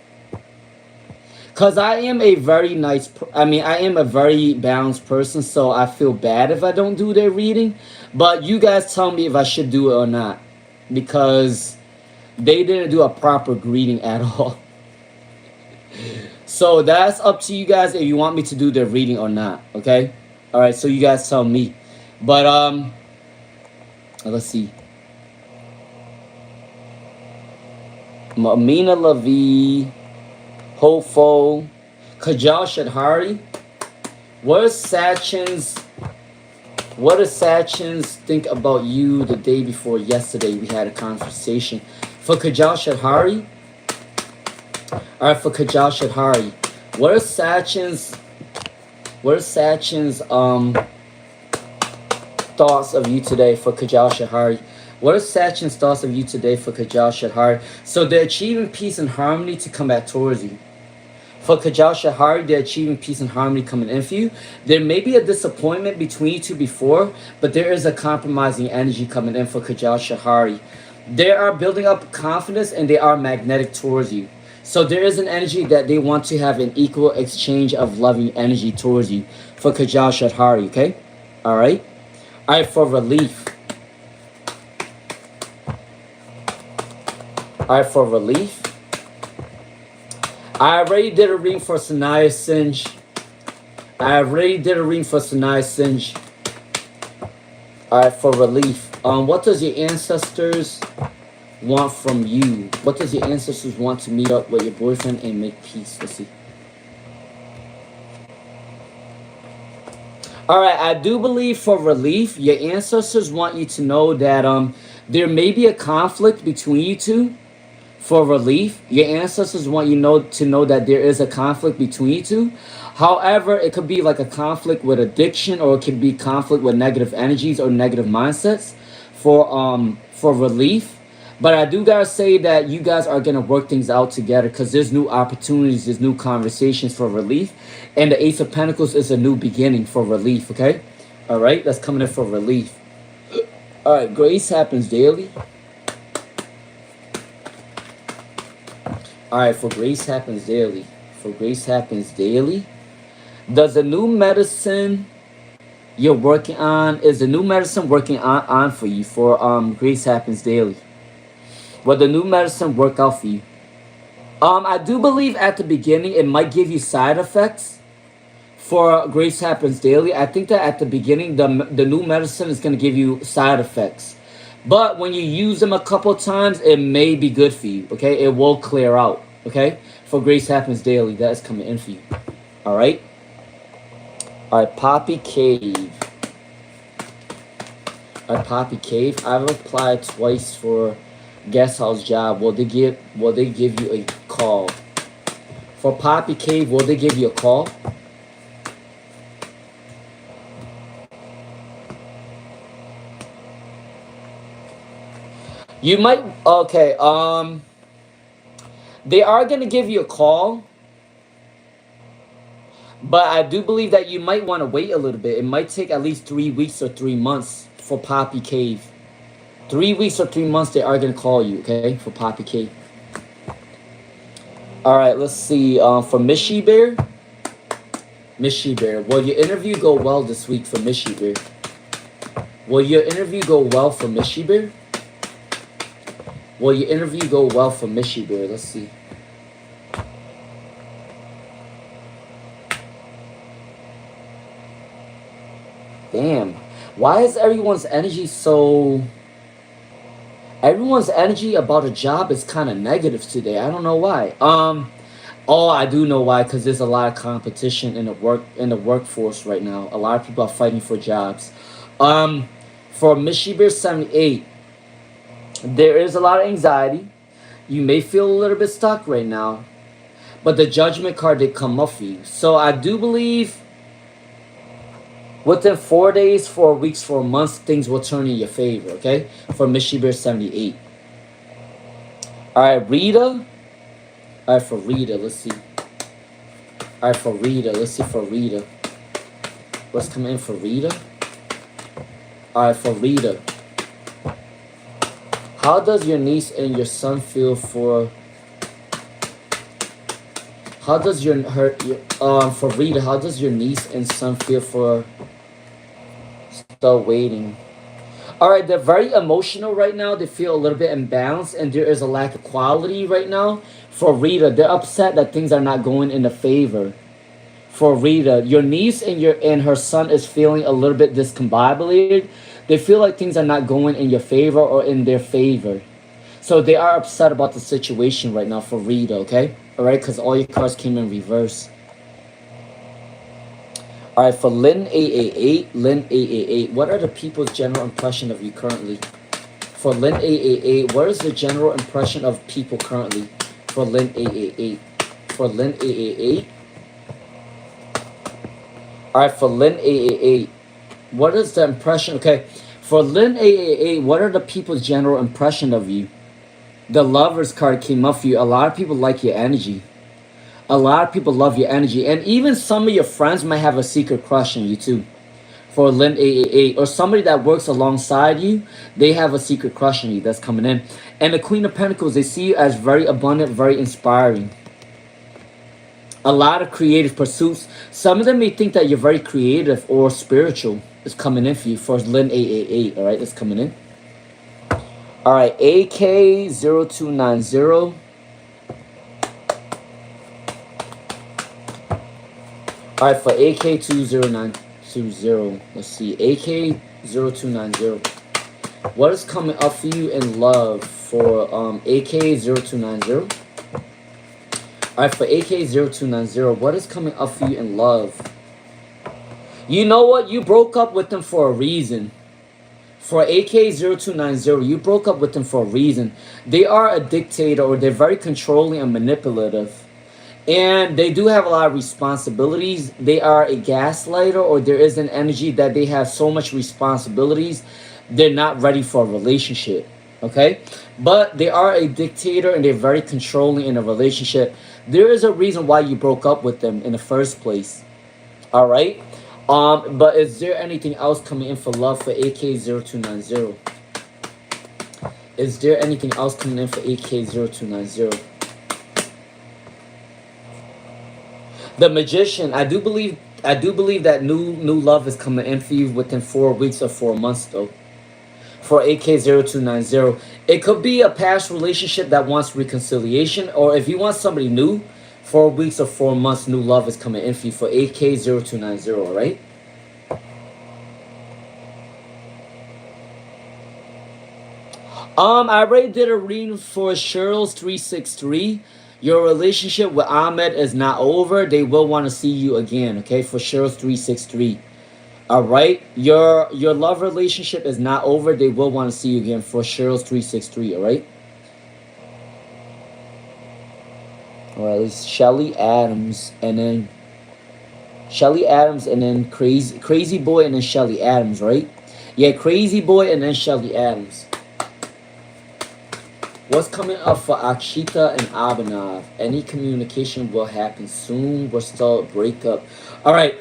Because I am a very I am a very balanced person, so I feel bad if I don't do their reading. But you guys tell me if I should do it or not, because they didn't do a proper greeting at all. So that's up to you guys if you want me to do their reading or not, okay? All right, so you guys tell me. But, let's see. Amina Lavi, Hopeful, Kajal Shadhari. What does Sachins think about you the day before yesterday? We had a conversation. For Kajal Shadhari. Alright, for Kajal Shadhari. What are Sachins thoughts of you today for Kajal Shadhari? What are Sachin's thoughts of you today for Kajal Shadhari? So they're achieving peace and harmony to come back towards you. For Kajal Shadhari, they're achieving peace and harmony coming in for you. There may be a disappointment between you two before, but there is a compromising energy coming in for Kajal Shadhari. They are building up confidence and they are magnetic towards you. So there is an energy that they want to have an equal exchange of loving energy towards you for Kajal, okay? Alright? Alright, for relief. Alright, for relief. I already did a reading for Sanaya Sinj. Alright, for relief. What does your ancestors want from you? What does your ancestors want to meet up with your boyfriend and make peace? Let's see. Alright, I do believe for relief, your ancestors want you to know that there may be a conflict between you two. For relief, your ancestors want you to know that there is a conflict between you two. However, it could be like a conflict with addiction, or it could be conflict with negative energies or negative mindsets for relief. But I do gotta say that you guys are gonna work things out together, because there's new opportunities, there's new conversations for relief, and the Ace of Pentacles is a new beginning for relief. Okay, all right, that's coming in for relief. All right, grace happens daily. All right, for grace happens daily. For grace happens daily. Does the new medicine you're working on, is the new medicine working on for you for grace happens daily? Will the new medicine work out for you? I do believe at the beginning it might give you side effects for grace happens daily. I think that at the beginning the new medicine is going to give you side effects. But when you use them a couple times, it may be good for you, okay? It will clear out, okay? For grace happens daily, that is coming in for you, all right? All right, Poppy Cave. All right, Poppy Cave. I've applied twice for guest house job. Will they give you a call? For Poppy Cave, will they give you a call? You might, okay, they are going to give you a call, but I do believe that you might want to wait a little bit. It might take at least 3 weeks or 3 months for Poppy Cave. 3 weeks or 3 months they are going to call you, okay, for Poppy Cave. All right, let's see, for Miss She Bear. Miss She Bear, will your interview go well this week for Miss She Bear? Will your interview go well for Miss She Bear? Will your interview go well for Miss She Bear? Let's see. Damn. Why is everyone's energy so... Everyone's energy about a job is kind of negative today. I don't know why. Oh, I do know why. Because there's a lot of competition in the workforce right now. A lot of people are fighting for jobs. For Miss She Bear 78, there is a lot of anxiety. You may feel a little bit stuck right now. But the Judgment card did come up for you. So I do believe within 4 days, 4 weeks, 4 months, things will turn in your favor, okay? For Miss She Bear 78. Alright, Rita. Alright, for Rita, let's see. Alright, for Rita, let's see for Rita. What's coming in for Rita? Alright, for Rita. How does your niece and your son feel for... How does for Rita, how does your niece and son feel for still waiting? Alright, they're very emotional right now. They feel a little bit imbalanced, and there is a lack of quality right now. For Rita, they're upset that things are not going in their favor. For Rita, your niece and her son is feeling a little bit discombobulated. They feel like things are not going in your favor or in their favor. So they are upset about the situation right now for Rita, okay? Alright, because all your cards came in reverse. Alright, for Lynn 888, Lynn 888, what are the people's general impression of you currently? For Lynn 888, what is the general impression of people currently? For Lynn 888. For Lynn 888. Alright, for Lynn 888, what is the impression? Okay, for Lynn 888, what are the people's general impression of you? The Lovers card came up for you. A lot of people like your energy. A lot of people love your energy. And even some of your friends might have a secret crush on you too. For Lynn 888. Or somebody that works alongside you, they have a secret crush on you that's coming in. And the Queen of Pentacles, they see you as very abundant, very inspiring. A lot of creative pursuits. Some of them may think that you're very creative or spiritual. Is coming in for you. For Lynn 888. All right, that's coming in. All right, AK0290. All right, for AK20920. Let's see, AK0290. What is coming up for you in love for AK0290? Alright, for AK0290, what is coming up for you in love? You know what? You broke up with them for a reason. For AK0290, you broke up with them for a reason. They are a dictator, or they're very controlling and manipulative. And they do have a lot of responsibilities. They are a gaslighter, or there is an energy that they have so much responsibilities, they're not ready for a relationship. Okay? But they are a dictator, and they're very controlling in a relationship. There is a reason why you broke up with them in the first place. All right? But is there anything else coming in for love for AK0290? Is there anything else coming in for AK0290? The Magician. I do believe that new love is coming in for you within 4 weeks or 4 months though. For AK0290, it could be a past relationship that wants reconciliation, or if you want somebody new, 4 weeks or 4 months, new love is coming in for you for AK0290. All right. I already did a reading for Cheryl's 363. Your relationship with Ahmed is not over. They will want to see you again. Okay, for Cheryl's 363. All right, your love relationship is not over. They will want to see you again for Cheryl's 363. All right. All right, it's Shelly Adams, and then Crazy Boy, and then Shelly Adams, right? Yeah, Crazy Boy, and then Shelly Adams. What's coming up for Akshita and Abhinav? Any communication will happen soon. We're still at breakup. All right.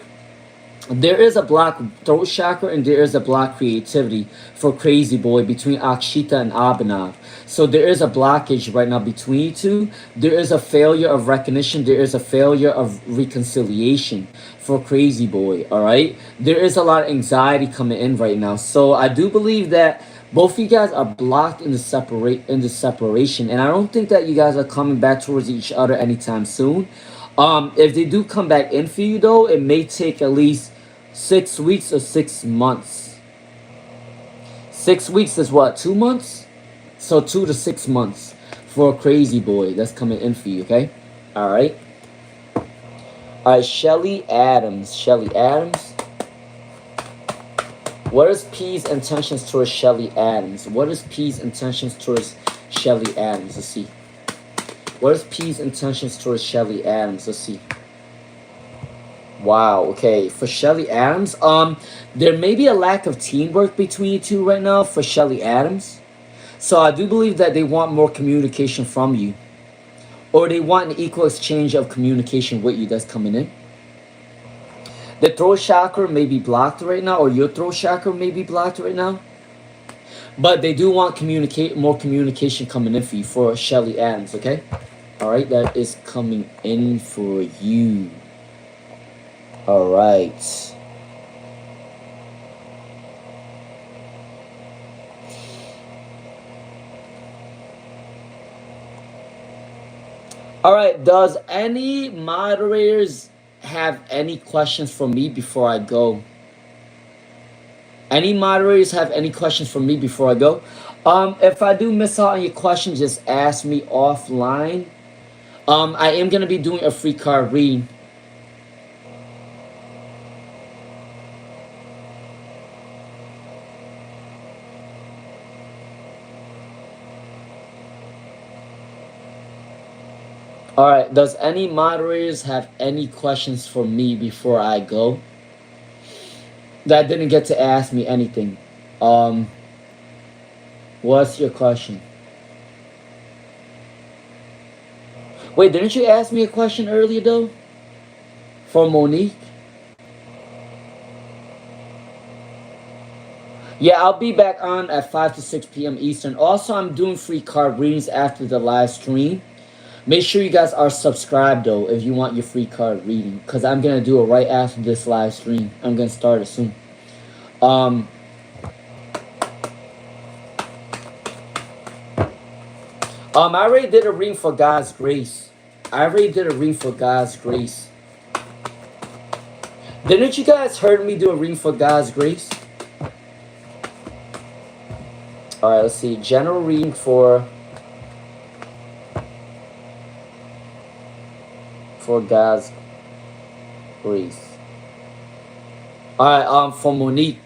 There is a block throat chakra, and there is a block creativity for Crazy Boy between Akshita and Abhinav. So there is a blockage right now between you two. There is a failure of recognition. There is a failure of reconciliation for Crazy Boy. All right. There is a lot of anxiety coming in right now. So I do believe that both of you guys are blocked in the separation, and I don't think that you guys are coming back towards each other anytime soon. If they do come back in for you though, it may take at least 6 weeks or 6 months. 6 weeks is what, 2 months? So 2 to 6 months for a Crazy Boy that's coming in for you. Okay. All right. All right. Shelly Adams. What is P's intentions towards Shelly Adams? What is P's intentions towards Shelly Adams? Let's see. What is P's intentions towards Shelly Adams? Let's see. Wow, okay. For Shelly Adams, there may be a lack of teamwork between you two right now for Shelly Adams. So I do believe that they want more communication from you. Or they want an equal exchange of communication with you that's coming in. The throat chakra may be blocked right now, or your throat chakra may be blocked right now. But they do want more communication coming in for you for Shelly Adams, okay? All right, that is coming in for you. All right. All right, does any moderators have any questions for me before I go? Any moderators have any questions for me before I go? If I do miss out on your question, just ask me offline. I am going to be doing a free card reading. All right, does any moderators have any questions for me before I go? That didn't get to ask me anything. What's your question? Wait, didn't you ask me a question earlier though? For Monique? Yeah, I'll be back on at 5 to 6 p.m. Eastern. Also, I'm doing free card readings after the live stream. Make sure you guys are subscribed though if you want your free card reading, because I'm gonna do it right after this live stream. I'm gonna start it soon. I already did a reading for God's grace. Didn't you guys heard me do a reading for God's grace? All right, let's see. General reading for God's grace. All right, for Monique,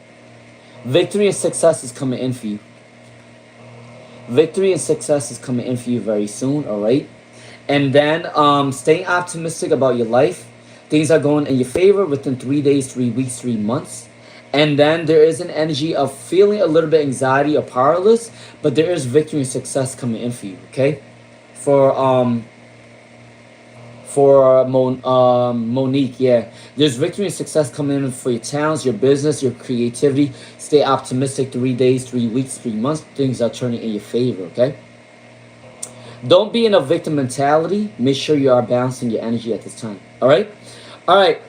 victory and success is coming in for you. Victory and success is coming in for you very soon. All right, and then staying optimistic about your life. Things are going in your favor within 3 days, 3 weeks, 3 months. And then there is an energy of feeling a little bit anxiety or powerless, but there is victory and success coming in for you, okay? For Monique, yeah. There's victory and success coming in for your talents, your business, your creativity. Stay optimistic. 3 days, 3 weeks, 3 months. Things are turning in your favor, okay? Don't be in a victim mentality. Make sure you are balancing your energy at this time, all right? All right.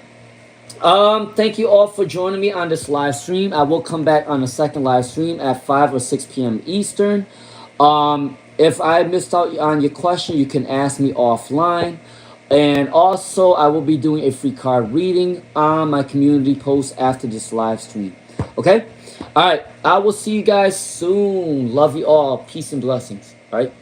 Thank you all for joining me on this live stream. I will come back on a second live stream at 5 or 6 p.m. Eastern. If I missed out on your question, you can ask me offline. And also, I will be doing a free card reading on my community post after this live stream. Okay? All right. I will see you guys soon. Love you all. Peace and blessings. All right?